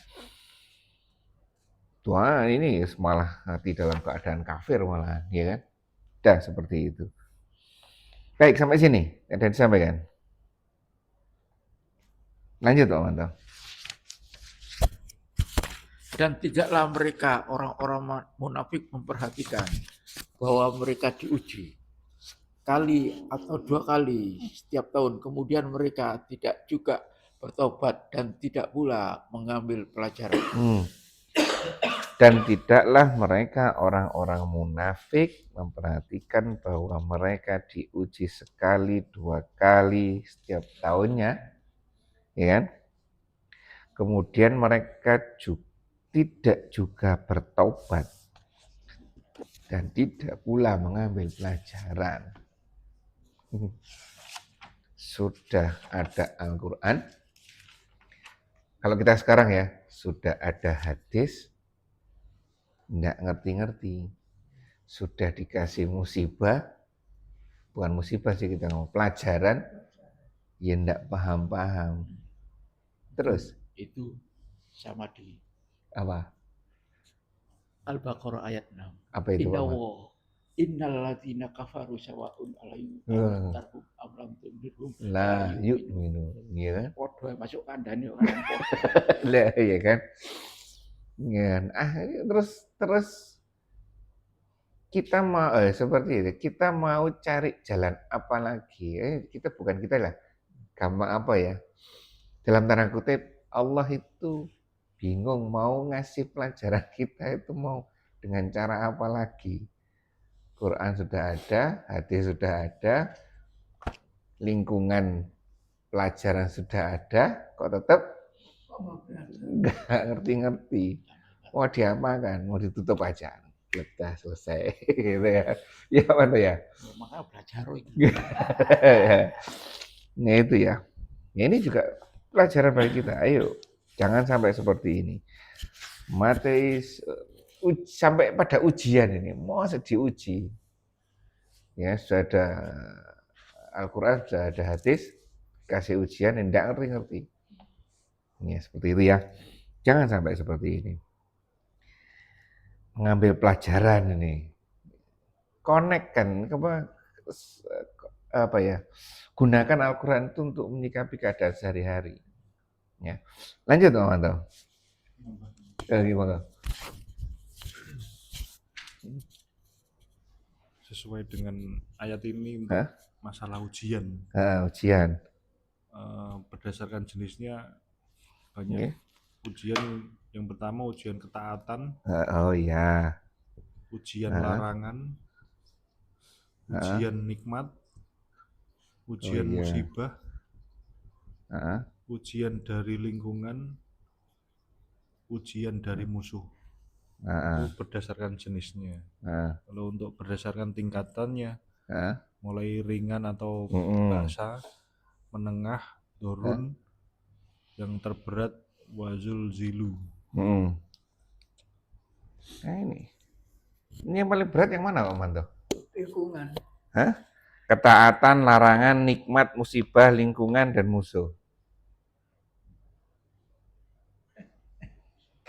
Tuhan ini malah hati dalam keadaan kafir malah, ya kan? Dah seperti itu. Baik, sampai sini ada disampaikan. Lanjut Pak Manto.
Dan tidaklah mereka orang-orang munafik memperhatikan bahwa mereka diuji sekali atau 2 kali setiap tahun. Kemudian mereka tidak juga bertobat dan tidak pula mengambil pelajaran.
Dan tidaklah mereka orang-orang munafik memperhatikan bahwa mereka diuji sekali 2 kali setiap tahunnya, ya kan? Kemudian mereka tidak juga bertobat dan tidak pula mengambil pelajaran. Sudah ada Al-Quran, kalau kita sekarang ya, sudah ada hadis, tidak ngerti-ngerti, sudah dikasih musibah, bukan musibah sih kita ngomong, pelajaran, ya tidak paham-paham. Terus?
Itu sama di
Apa?
Al-Baqarah ayat 6.
Apa itu?
Innal ladzina kafaru sawa'un alaihim tarhum am lam tundirhum
la yu'minu, ya kan?
Podo masuk kandhane kok.
Lah ya kan? Ya, terus kita mau seperti itu. Kita mau cari jalan apa lagi? Kita lah. Gampang apa ya? Dalam tanda kutip, Allah itu bingung mau ngasih pelajaran kita itu mau dengan cara apa lagi. Quran sudah ada, hadis sudah ada, lingkungan pelajaran sudah ada, kok tetap nggak ngerti-ngerti. Mau diapakan? Mau ditutup aja. Udah selesai. Gitu ya. Ya mana ya?
Maka belajar itu.
Nah itu ya. Ini juga pelajaran bagi kita. Ayo, jangan sampai seperti ini. Mateis sampai pada ujian ini, mau diuji. Ya, sudah ada Al-Quran, sudah ada hadis, kasih ujian, tidak ngerti-ngerti. Ya, seperti itu ya. Jangan sampai seperti ini. Mengambil pelajaran ini. Connect kan, apa ya? Gunakan Al-Quran itu untuk menyikapi keadaan sehari-hari. Ya. Lanjut, Pak Manto. Gimana?
Sesuai dengan ayat ini untuk masalah ujian.
Ujian.
Berdasarkan jenisnya banyak. Ujian yang pertama ujian ketaatan.
Oh iya.
Ujian larangan. Ujian nikmat. Ujian musibah. Ujian dari lingkungan. Ujian dari musuh. Itu berdasarkan jenisnya. Kalau untuk berdasarkan tingkatannya, mulai ringan atau biasa, menengah, turun, yang terberat wazul zilu.
Nah ini yang paling berat yang mana Pak Manto?
Lingkungan.
Ketaatan, larangan, nikmat, musibah, lingkungan, dan musuh.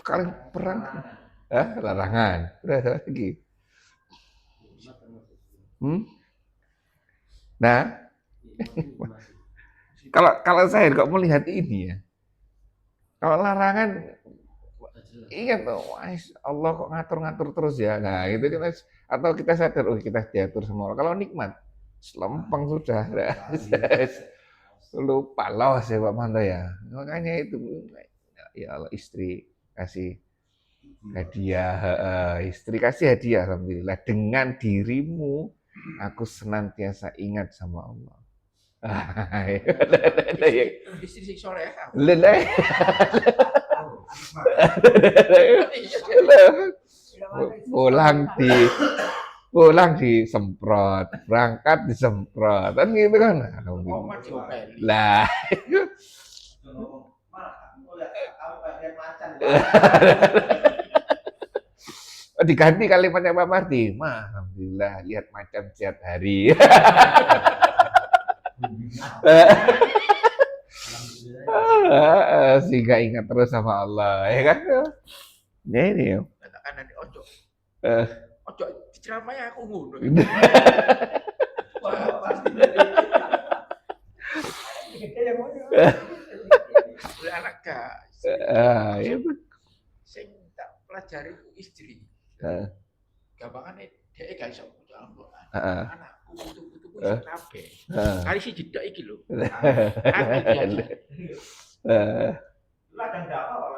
Kalian perang? Larangan. Udah ada lagi. Nah, kalau saya kok melihat ini ya, kalau larangan, ingat Allah kok ngatur-ngatur terus ya. Nah, itu kita atau kita sadar, kita diatur sama Allah. Kalau nikmat, selempang sudah. Lupa los ya Pak Manto ya. Makanya itu, ya Allah istri kasih Hadiah, istri kasih hadiah, alhamdulillah. Dengan dirimu, aku senantiasa ingat sama Allah.
Istri sing soleh.
Pulang disemprot, berangkat disemprot, kan gitu kan? Lah, diganti kalimatnya Pak Mardi. Alhamdulillah, lihat macan setiap hari. Sehingga ingat terus sama Allah, ya kan? Ya ini ya.
Katakan nanti ojo.
Eh.
Ojo diceramai aku ngono. Anak gak.
Ya.
Sing tak pelajari ku istri. Gampangane dhek gak iso maca Al-Qur'an. Anakku putu-putuku iso kabeh. Kali si jedok iki lho. Aku diajar.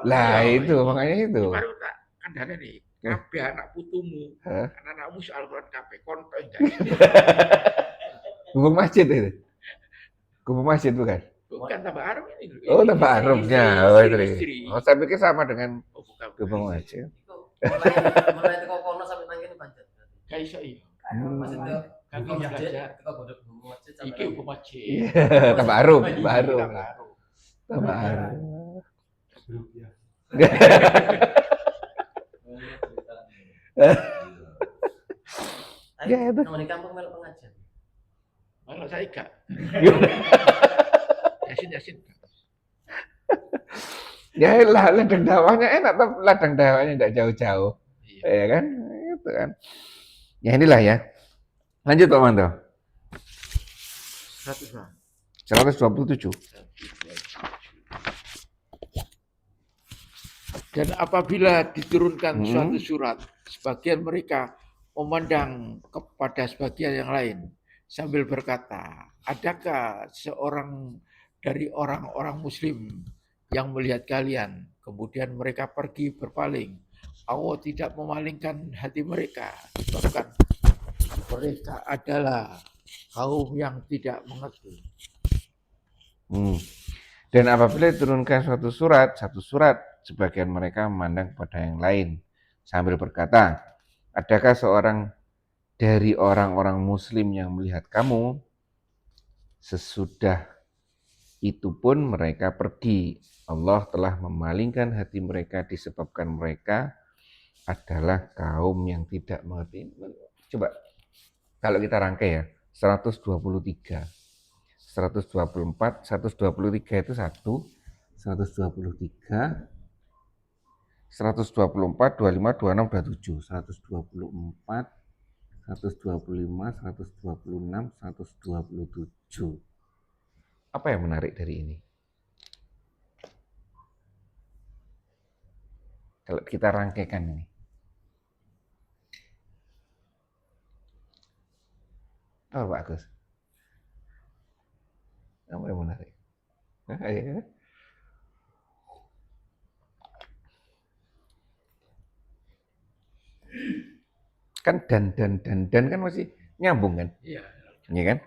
Lah itu makanya itu.
Baru tak kandhane nih. Kabeh anak putumu, anak-anakmu soal Al-Qur'an kabeh konten enggak.
Gubeng masjid itu. Gubeng masjid bukan?
Bukan tambah arum ini.
Oh, tambah arumnya. Oh, itu. Oh, saya pikir sama dengan gubeng masjid.
Mulai teko kono sampai nang kene pancet.
Gak iso iya.
Maksudnya
Kan
gubeng masjid,
belajar.
teko bodok masjid sampai
Iki hukum masjid.
Tambah arum, baru. Tambah arum.
Ya itu. Nang kampung melok pengajian.
Malah saya gak. Yasin.
Ya lah, ladang dakwahnya enak, tapi ladang dakwahnya tidak jauh-jauh. Ya kan? Itu kan. Ya inilah ya. Lanjut Pak Manto. 127.
Dan apabila diturunkan suatu surat, sebagian mereka memandang kepada sebagian yang lain sambil berkata, adakah seorang dari orang-orang muslim yang melihat kalian? Kemudian mereka pergi berpaling. Allah tidak memalingkan hati mereka, disebabkan mereka adalah kaum yang tidak mengerti.
Dan apabila diturunkan satu surat, sebagian mereka memandang kepada yang lain sambil berkata, adakah seorang dari orang-orang muslim yang melihat kamu? Sesudah itu pun mereka pergi. Allah telah memalingkan hati mereka disebabkan mereka adalah kaum yang tidak mengerti. Coba kalau kita rangkai ya, 123, 124, 123 itu 123, 124, 25, 26, 27, 124, 125, 126, 127. Apa yang menarik dari ini? Kalau kita rangkaikan ini. Apa Pak Agus? Apa yang menarik? Kan dan kan masih nyambung kan?
Iya.
Iya kan?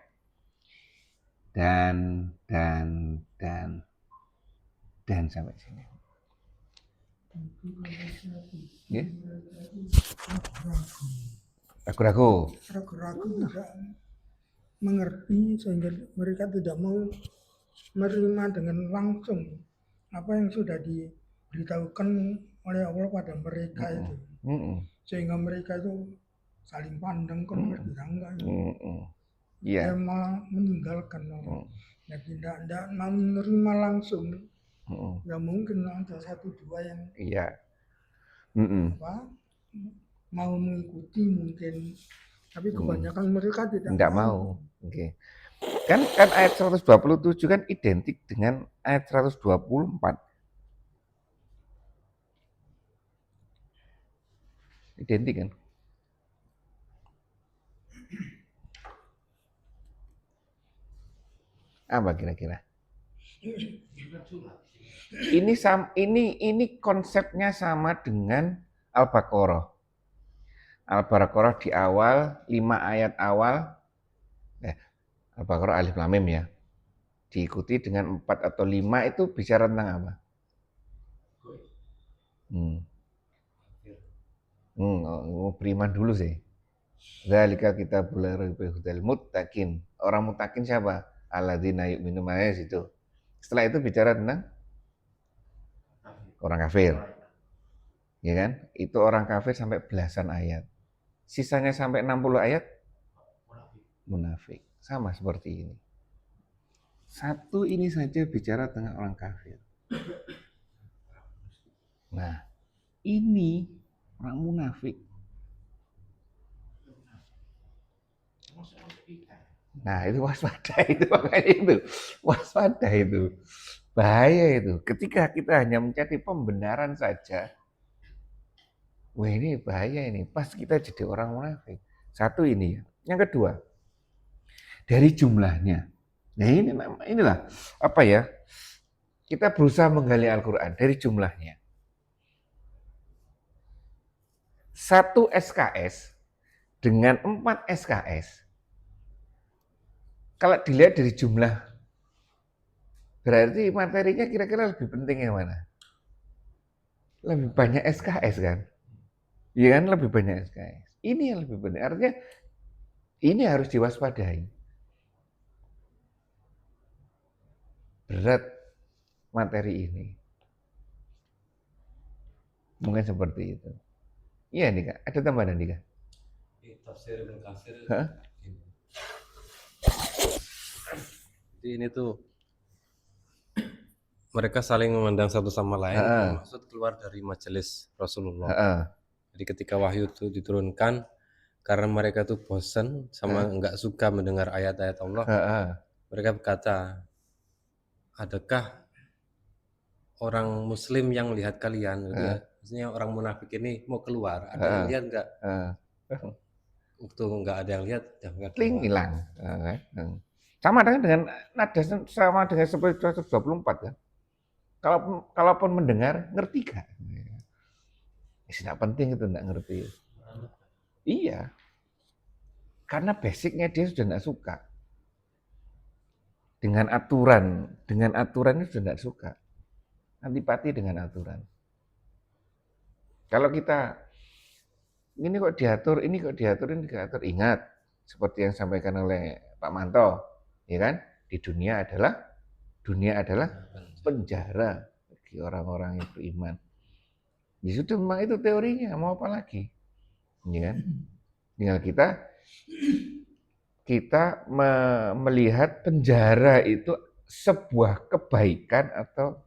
Dan sampai sini. Ya? Ragu-ragu
tidak mengerti sehingga mereka tidak mau menerima dengan langsung apa yang sudah diberitahukan oleh Allah pada mereka itu. Sehingga mereka itu saling pandang kan ngerti enggak. Dia malah meninggalkan. Ya tidak mau menerima langsung. Ya mungkin ada satu dua yang mau mengikuti mungkin, tapi kebanyakan mereka tidak
mau. Oke. Kan ayat 127 kan identik dengan ayat 124. Identik kan? Apa kira-kira? Ini konsepnya sama dengan Al-Baqarah. Al-Baqarah di awal, 5 ayat awal, Al-Baqarah alif lam mim ya. Diikuti dengan 4 atau 5 itu bicara tentang apa? Beriman dulu sih. Dzalika kitabul la raiba hudal muttaqin. Orang muttaqin siapa? Alladzina yu'minuna itu. Setelah itu bicara tentang orang kafir. Ya kan? Itu orang kafir sampai belasan ayat. Sisanya sampai 60 ayat munafik. Sama seperti ini. Satu ini saja bicara tentang orang kafir. Nah, ini orang munafik. Nah, itu waspada itu, makanya itu. Waspada itu. Bahaya itu. Ketika kita hanya mencari pembenaran saja, wah ini bahaya ini. Pas kita jadi orang munafik. Satu ini ya. Yang kedua, dari jumlahnya. Nah inilah apa ya? Kita berusaha menggali Al-Quran dari jumlahnya. 1 SKS dengan 4 SKS. Kalau dilihat dari jumlah, berarti materinya kira-kira lebih penting yang mana? Lebih banyak SKS kan? Iya kan, lebih banyak SKS. Ini yang lebih penting. Artinya ini harus diwaspadai. Berat materi ini. Mungkin seperti itu. Iya nih Kak, ada tambahan nih Kak?
Tafsir Ibnu Katsir. Jadi ini tuh mereka saling memandang satu sama lain, maksud keluar dari majelis Rasulullah. Jadi ketika wahyu itu diturunkan, karena mereka tuh bosan sama enggak suka mendengar ayat-ayat Allah, mereka berkata, adakah orang muslim yang melihat kalian? Gitu ya. Maksudnya orang munafik ini mau keluar, ada yang lihat enggak? Waktu enggak ada yang lihat, jangan
hilang. Sama dengan nada sama dengan seperti 124 kan. Kalaupun mendengar, ngerti gak? Tidak penting itu enggak ngerti. Iya. Karena basicnya dia sudah enggak suka. Dengan aturan itu sudah enggak suka. Antipati dengan aturan. Kalau kita ini kok diatur, ini kok diatur, ingat seperti yang disampaikan oleh Pak Manto, ya kan? Di dunia adalah penjara bagi orang-orang yang beriman. Di situ memang itu teorinya, mau apa lagi? Ya kan? Tinggal kita melihat penjara itu sebuah kebaikan atau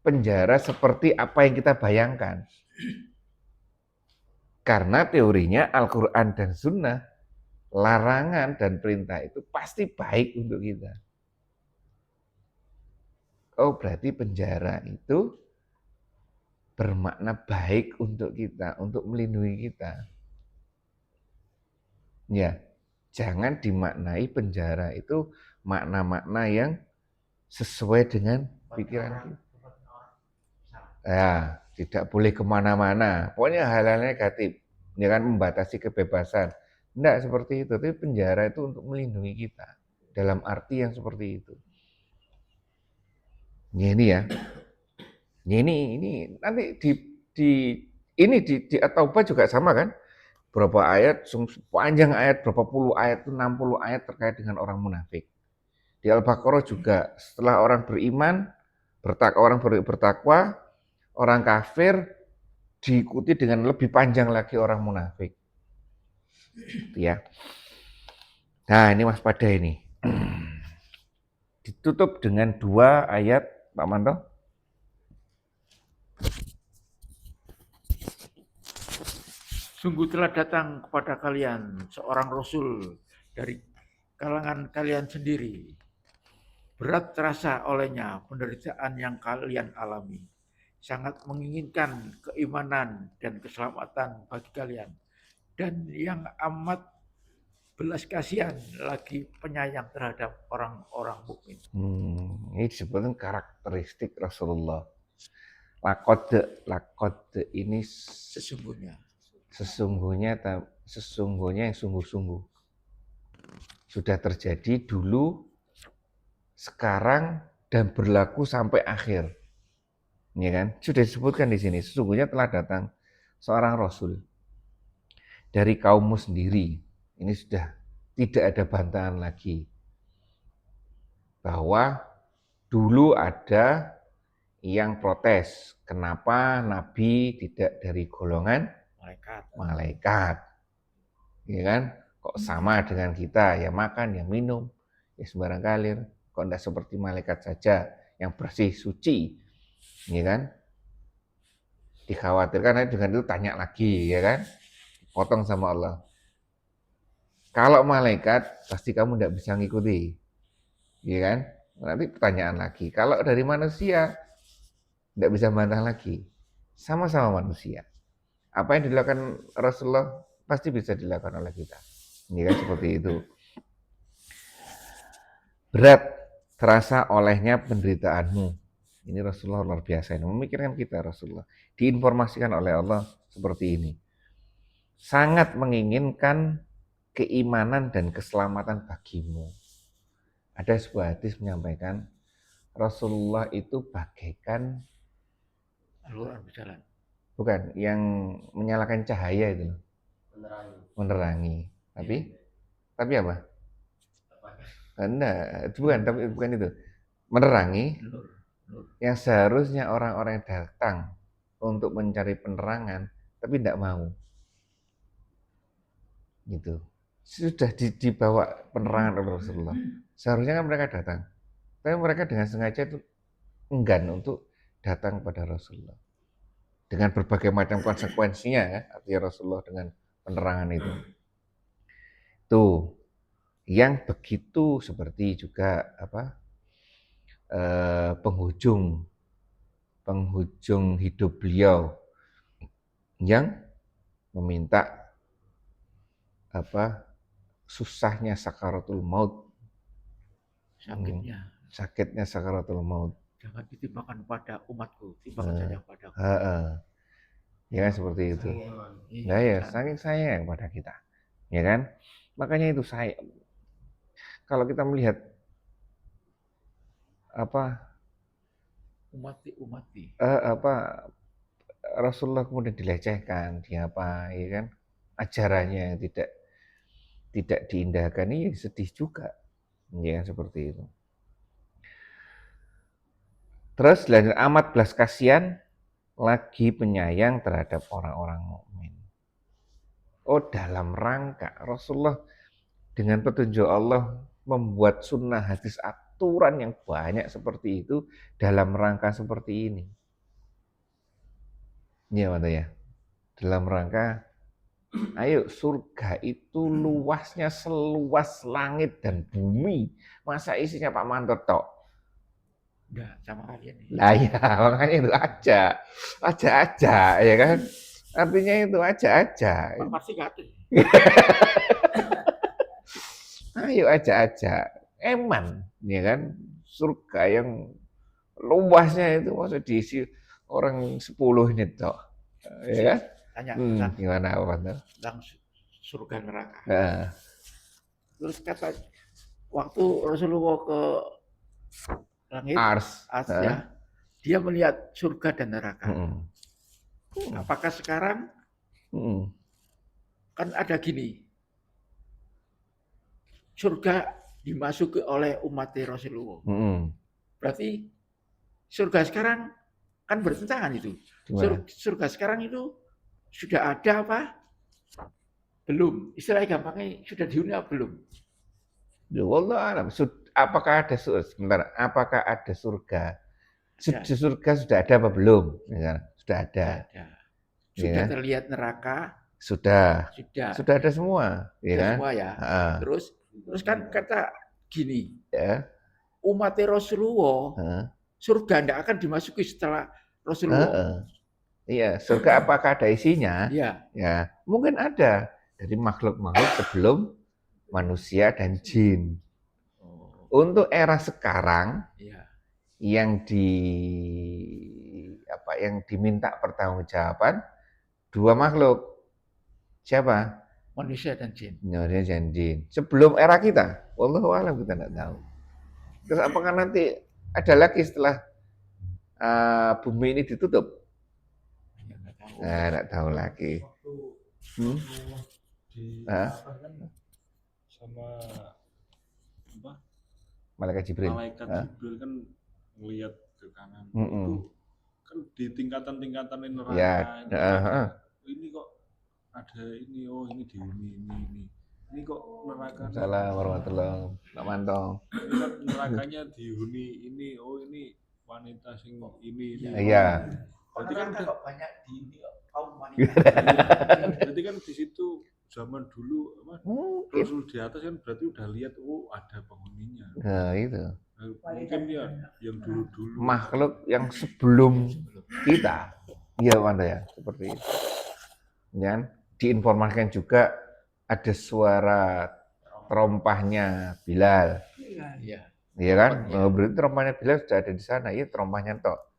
penjara seperti apa yang kita bayangkan. Karena teorinya Al-Quran dan Sunnah, larangan dan perintah itu pasti baik untuk kita. Oh berarti penjara itu bermakna baik untuk kita, untuk melindungi kita. Ya, jangan dimaknai penjara itu makna-makna yang sesuai dengan pikiran kita. Ya, tidak boleh kemana-mana. Pokoknya hal-hal negatif. Ya kan, membatasi kebebasan. Tidak seperti itu. Tapi penjara itu untuk melindungi kita. Dalam arti yang seperti itu. Ya, ini ya. Ya, ini nanti di At-Taubah juga sama kan? Berapa ayat, panjang ayat, berapa puluh ayat, itu 60 ayat terkait dengan orang munafik. Di Al-Baqarah juga, setelah orang beriman, orang bertakwa, orang kafir diikuti dengan lebih panjang lagi orang munafik. Itu ya. Nah, ini waspada ini. Ditutup dengan 2 ayat, Pak Manto.
Sungguh telah datang kepada kalian seorang Rasul dari kalangan kalian sendiri. Berat terasa olehnya penderitaan yang kalian alami. Sangat menginginkan keimanan dan keselamatan bagi kalian. Dan yang amat belas kasihan lagi penyayang terhadap orang-orang mukmin.
Ini disebutkan karakteristik Rasulullah. Lakode ini
Sesungguhnya.
sesungguhnya yang sungguh-sungguh. Sudah terjadi dulu, sekarang, dan berlaku sampai akhir. Ya kan? Sudah disebutkan di sini, sesungguhnya telah datang seorang Rasul dari kaummu sendiri. Ini sudah tidak ada bantahan lagi. Bahwa dulu ada yang protes, kenapa Nabi tidak dari golongan malaikat, ya kan? Kok sama dengan kita, ya makan, ya minum, ya sembarang kalir, kok tidak seperti malaikat saja, yang bersih, suci, ya kan? Dikhawatirkan dengan itu tanya lagi, ya kan? Potong sama Allah. Kalau malaikat, pasti kamu tidak bisa ngikuti, ya kan? Nanti pertanyaan lagi, kalau dari manusia, tidak bisa bantah lagi. Sama-sama manusia. Apa yang dilakukan Rasulullah pasti bisa dilakukan oleh kita. Ini kan seperti itu. Berat terasa olehnya penderitaanmu. Ini Rasulullah luar biasa. Ini memikirkan kita Rasulullah. Diinformasikan oleh Allah seperti ini. Sangat menginginkan keimanan dan keselamatan bagimu. Ada sebuah hadis menyampaikan Rasulullah itu bagaikan
Aluran berjalan.
Bukan, yang menyalakan cahaya itu. Menerangi. Tapi apa? Enggak, bukan itu. Menerangi yang seharusnya orang-orang yang datang untuk mencari penerangan, tapi tidak mau. Gitu. Sudah dibawa penerangan oleh Rasulullah. Seharusnya kan mereka datang. Tapi mereka dengan sengaja itu enggan untuk datang pada Rasulullah. Dengan berbagai macam konsekuensinya ya, artinya Rasulullah dengan penerangan itu. Tuh, yang begitu seperti juga penghujung hidup beliau yang meminta susahnya sakaratul maut, sakitnya sakaratul maut.
Jangan ditimpakan pada umatku, timpakan saja padaku.
Ya kan seperti itu. Nah ya, saking sayang pada kita, ya kan? Makanya itu saya, kalau kita melihat
umati
Rasulullah kemudian dilecehkan, ya kan? Ajarannya yang tidak diindahkan, ini sedih juga, ya seperti itu. Terus lanjut, amat belas kasihan lagi penyayang terhadap orang-orang mukmin. Oh, dalam rangka Rasulullah dengan petunjuk Allah membuat sunnah hadis aturan yang banyak seperti itu dalam rangka seperti ini. Ya, ya. Dalam rangka, ayo surga itu luasnya seluas langit dan bumi. Masa isinya Pak Manto tok?
Enggak, sama kalian ini.
Lah ya, makanya itu aja, ya kan? Artinya itu aja.
Pasti kate.
Ayo aja, eman, ya kan? Surga yang luasnya itu masa diisi orang 10 ini tok, ya kan?
Tanya,
gimana apa
tentang surga neraka.
Terus
kata waktu Rasulullah ke langit,
Ars
ya, dia melihat surga dan neraka. Apakah sekarang kan ada gini, surga dimasuki oleh umat Rasulullah. Berarti surga sekarang kan bertentangan itu. Surga sekarang itu sudah ada apa? Belum. Istilahnya gampangnya sudah dihuni apa belum?
Wallah alam. Apakah ada surga? Surga sudah ada apa belum? Sudah ada.
Sudah terlihat neraka?
Sudah ada semua, ya kan?
Semua ya. Terus kan kata gini, ya. Umat Rasulullah, surga tidak akan dimasuki setelah Rasulullah.
Iya, surga apakah ada isinya?
Iya.
Ya, mungkin ada dari makhluk-makhluk sebelum manusia dan jin. Untuk era sekarang, yang apa yang diminta pertanggungjawaban dua makhluk. Siapa?
Manusia dan jin.
Manusia dan jin. Sebelum era kita, wallahu a'lam, kita tidak tahu. Terus apakah nanti ada lagi setelah bumi ini ditutup?
Ya, nggak tahu.
Nah, tidak tahu lagi. Hmm?
Di
Ah.
apa kan sama apa?
Malaikat Jibril.
Malaikat
Ah.
Jibril kan ngelihat ke kanan.
Mm-mm.
Itu kan di tingkatan-tingkatan neraka.
Ya,
itu ada, ini kok ada ini, oh ini ini. Ini kok neraka.
Assalamualaikum warahmatullahi wabarakatuh. Pak Mantong.
Ini kan nerakanya dihuni ini, oh ini wanita sing ini.
Iya.
Berarti kan
Neraka
udah,
kok banyak di ini kok, kaum wanita.
berarti kan di situ zaman dulu apa,
Mungkin.
Rasul di atas kan berarti udah lihat, oh ada penghuninya.
Nah, itu.
Nah, mungkin ya yang dulu-dulu
Makhluk yang sebelum kita. Iya, Wanda ya, seperti itu. Dan diinformasikan juga ada suara terompahnya Bilal.
Iya.
Iya kan? Oh, berarti terompahnya Bilal sudah ada di sana. Iya, terompahnya tok.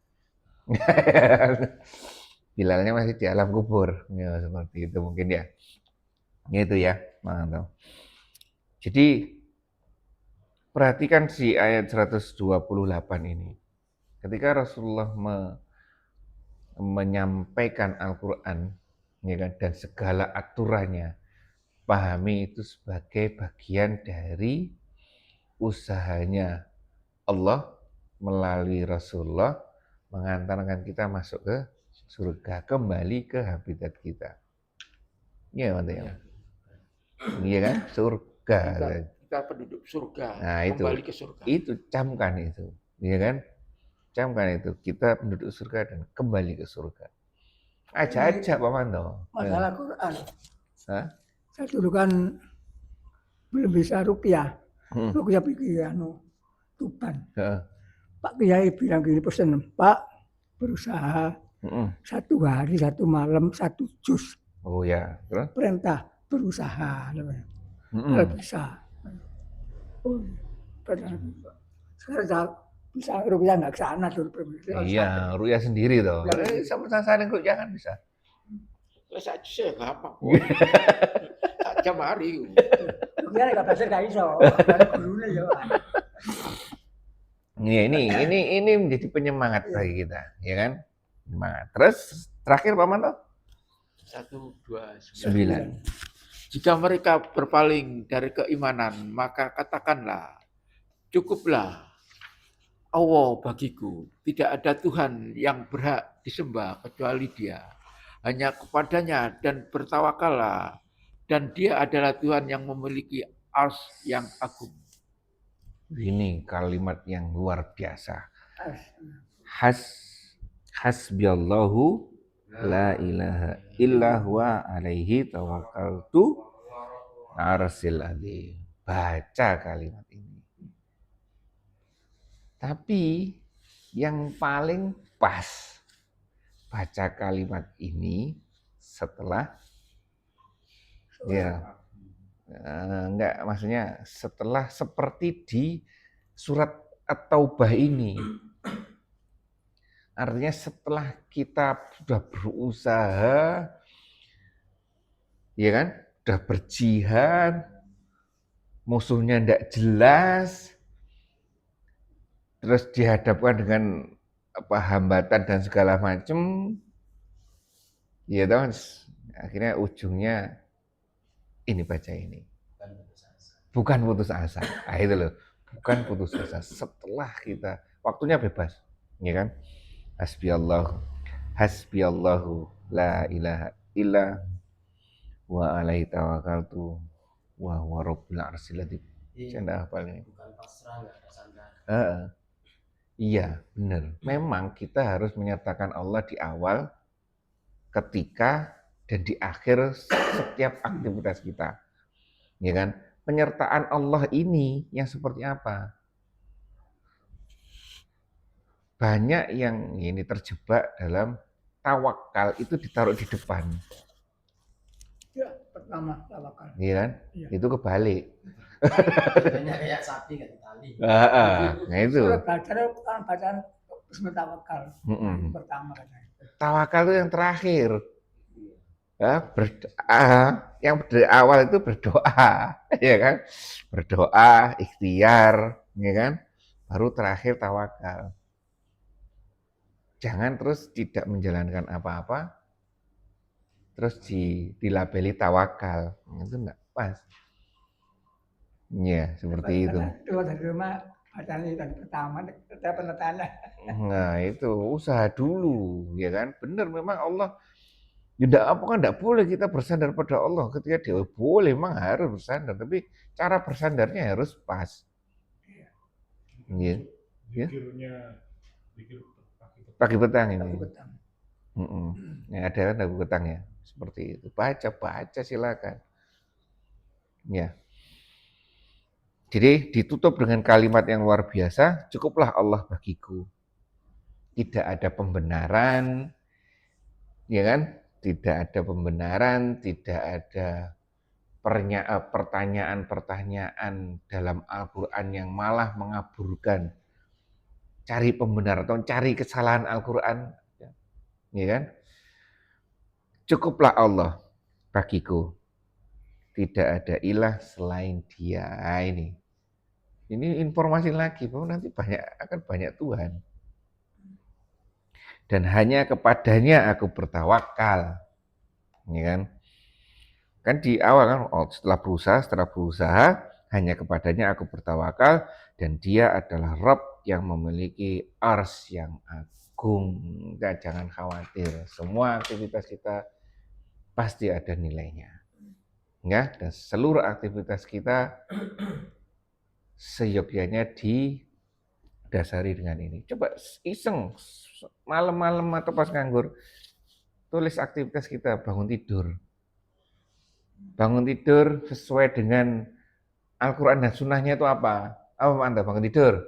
Bilalnya masih di alam kubur. Ya, seperti itu mungkin ya. Itu ya, mantap. Jadi perhatikan si ayat 128 ini. Ketika Rasulullah menyampaikan Al-Qur'an, ya kan, dan segala aturannya, pahami itu sebagai bagian dari usahanya Allah melalui Rasulullah mengantarkan kita masuk ke surga, kembali ke habitat kita. Iya, mantap ya. Iya kan? Surga.
Kita penduduk surga,
Nah, itu.
kembali ke surga.
Itu camkan itu. Iya kan? Camkan itu. Kita penduduk surga dan kembali ke surga. Aja Pak Manto.
Masalah Quran.
Hah?
Saya dulu kan belum bisa ruqyah.
Hmm.
Ruqyah pikir Tuban.
Heeh.
Pak Kiai bilang gini, pesen Pak berusaha
Heeh.
1 hari 1 malam 1 juz.
Oh ya, terus?
Perintah berusaha.
Heeh.
Kalau bisa. Oh, benar. Sekarang saya bisa ruqyah nggak ke sana dulu.
Iya, ruya sendiri toh. Sama saling ruya kan bisa.
Terus aja sih gampang. Tak jam hari.
Ruqyah nggak bisa nggak iso. Dari gurunya ya.
Ini menjadi penyemangat bagi kita, ya kan? Penyemangat. Terus terakhir Pak Manto?
129. Jika mereka berpaling dari keimanan, maka katakanlah, cukuplah Allah bagiku. Tidak ada Tuhan yang berhak disembah kecuali Dia. Hanya kepadanya dan bertawakallah. Dan Dia adalah Tuhan yang memiliki ars yang agung.
Ini kalimat yang luar biasa. Hasbiyallahu la ilaha illa huwa alaihi tawakkaltu arsil adzim. Baca kalimat ini. Tapi yang paling pas baca kalimat ini setelah ya enggak, maksudnya setelah seperti di surat At-Taubah ini. Artinya setelah kita sudah berusaha, ya kan, sudah berjihad, musuhnya tidak jelas, terus dihadapkan dengan hambatan dan segala macam, ya toh, akhirnya ujungnya ini baca ini. Bukan putus asa. Ah, itu loh, bukan putus asa. Setelah kita, waktunya bebas, ya kan? Hasbiyallahu la ilaha illa wa alaihi tawakkaltu wa huwa rabbul arsyil adzim. Saya enggak hafal ini.
Bukan pasrah, enggak ada sandaran.
Iya, benar. Memang kita harus menyertakan Allah di awal, ketika, dan di akhir setiap aktivitas kita. Ya kan? Penyertaan Allah ini yang seperti apa? Banyak yang ini terjebak dalam tawakal itu ditaruh di depan.
Ya, pertama tawakal.
Iya kan?
Iya.
Itu kebalik.
Kayaknya kayak sapi nggak ditali.
Nah itu.
Bacaan Husnul tawakal.
Mm-mm.
Yang pertama katanya.
Tawakal itu yang terakhir. Ya, yang dari awal itu berdoa, ya kan? Berdoa, ikhtiar, ya kan? Baru terakhir tawakal. Jangan terus tidak menjalankan apa-apa, terus dilabeli tawakal. Itu enggak pas. Ya, seperti itu.
Keluar dari rumah, bacanya tadi pertama, ada penetanan.
Nah, itu usaha dulu, ya kan? Benar memang Allah. Tidak apa kan tidak boleh kita bersandar pada Allah ketika dia boleh memang harus bersandar, tapi cara bersandarnya harus pas. Iya. Ya.
Zikir
Pagi petang ini.
Tapi petang.
Yang ada kan pagi petang ya, seperti itu. Baca silakan. Ya. Jadi ditutup dengan kalimat yang luar biasa, cukuplah Allah bagiku. Tidak ada pembenaran, ya kan? Tidak ada pembenaran, tidak ada pertanyaan-pertanyaan dalam Al-Quran yang malah mengaburkan. Cari pembenaran atau cari kesalahan Al-Quran, ya kan? Cukuplah Allah bagiku. Tidak ada ilah selain Dia. Ini informasi lagi bahwa nanti akan banyak Tuhan. Dan hanya kepadanya aku bertawakal. Ya kan? Kan di awal kan setelah berusaha hanya kepadanya aku bertawakal dan Dia adalah Rabb yang memiliki ars yang agung. Dan jangan khawatir, semua aktivitas kita pasti ada nilainya. Ya, dan seluruh aktivitas kita seyogyanya didasari dengan ini. Coba iseng malam-malam atau pas nganggur, tulis aktivitas kita bangun tidur. Bangun tidur sesuai dengan Al-Quran dan Sunnahnya itu apa? Apa Anda bangun tidur?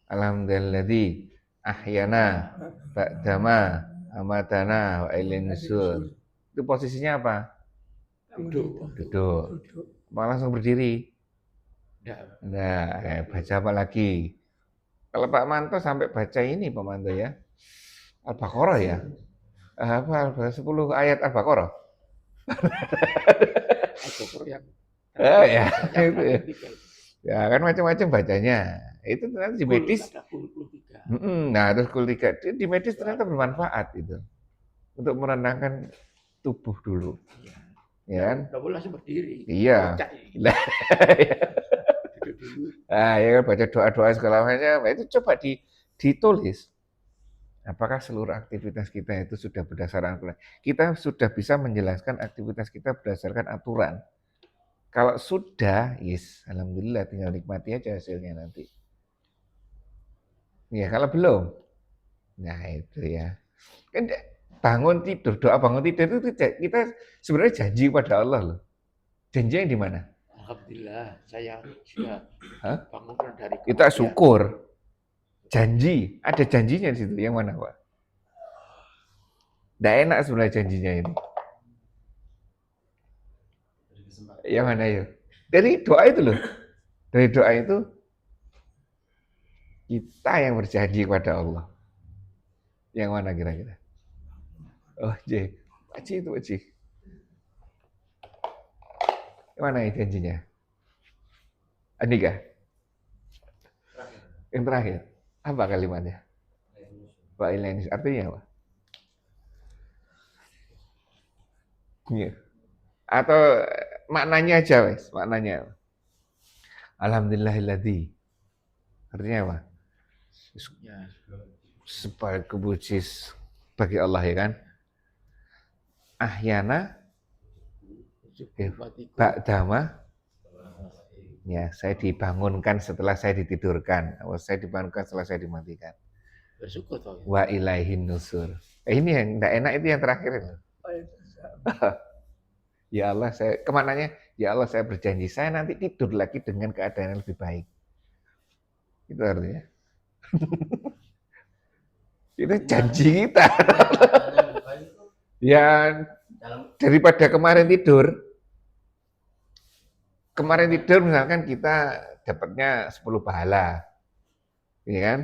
Alhamdulilladzi ahyana ba'dama amatana wa ilaihin nusyur. Itu posisinya apa? Duduk. Malah langsung berdiri. Nah, baca apa lagi? Kalau Pak Manto sampai baca ini Pak Manto ya, Al-Baqarah ya, apa 10 ayat Al-Baqarah.
Al-Baqarah
Ya, itu ya. Ya kan macam-macam bacanya. Itu ternyata di medis. Nah, terus kul 3 di medis ternyata bermanfaat itu untuk menenangkan tubuh dulu. Ya kan?
Enggak boleh berdiri.
Iya. Nah, ya kan baca doa-doa segala macam. Itu coba ditulis. Apakah seluruh aktivitas kita itu sudah berdasarkan Al-Quran? Kita sudah bisa menjelaskan aktivitas kita berdasarkan aturan. Kalau sudah, yes, alhamdulillah tinggal nikmati aja hasilnya nanti. Ya, kalau belum, nah itu ya. Kan bangun tidur, doa bangun tidur itu kita sebenarnya janji pada Allah loh. Janjinya di mana?
Alhamdulillah, saya sudah bangun dari kematian.
Kita syukur. Janji, ada janjinya di situ. Yang mana, Pak? Nggak enak sebenarnya janjinya ini. Yang mana ya? Dari doa itu loh. Dari doa itu kita yang berjanji kepada Allah. Yang mana kira-kira? Oh, Pak itu Pak. Yang mana ya janjinya? Andika? Yang terakhir. Apa kalimatnya? Wa ilaihi artinya apa? Ya. Atau maknanya aja wes, maknanya. Alhamdulillahilladzi. Artinya apa? Sebagai kepuji bagi Allah ya kan. Ahyana ba'dama. Ya, saya dibangunkan setelah saya ditidurkan. Saya dibangunkan setelah saya dimatikan.
Bersyukur toh.
Wa ilaihin nusur. Ini yang enggak enak itu yang terakhir. Ya Allah, kemananya? Ya Allah, saya berjanji saya nanti tidur lagi dengan keadaan yang lebih baik. Itu artinya. Itu janji kita. Ya, daripada kemarin tidur, kemarin tidur misalkan kita dapatnya 10 pahala, ya kan?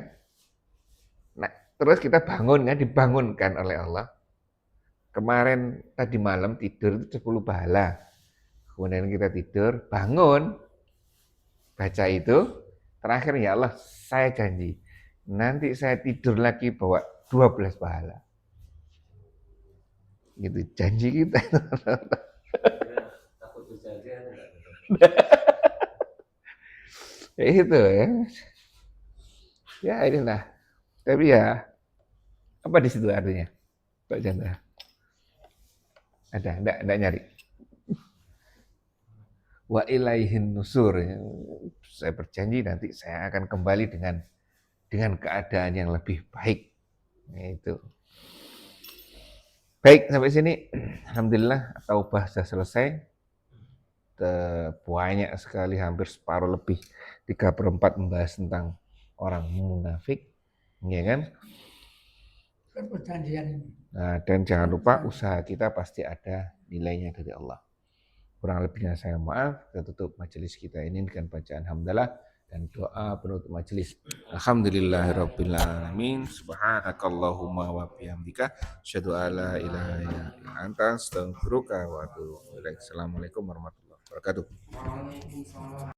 Nah, terus kita bangun kan, dibangunkan oleh Allah. Kemarin tadi malam tidur itu 10 pahala. Kemudian kita tidur, bangun, baca itu, terakhir ya Allah, saya janji, nanti saya tidur lagi bawa 12 pahala. Gitu, janji kita.
Takut berjanji enggak?
Ya itu ya. Ya inilah. Tapi ya, apa di situ artinya, Pak Chandra? Ada, enggak nyari. Wa ilaihin nusur. Saya berjanji nanti saya akan kembali dengan keadaan yang lebih baik. Nah, itu. Baik, sampai sini. Alhamdulillah, taubah sudah selesai. Banyak sekali, hampir separuh lebih. 3/4 membahas tentang orang munafik. Ya kan?
Perjanjian ini.
Nah, dan jangan lupa usaha kita pasti ada nilainya dari Allah. Kurang lebihnya saya maaf. Kita tutup majelis kita ini dengan bacaan hamdalah dan doa penutup majelis. Alhamdulillahirabbil alamin. Subhanakallahumma wa bihamdika asyhadu an la ilaha illa anta astaghfiruka wa atubu ilaik. Assalamualaikum warahmatullahi wabarakatuh.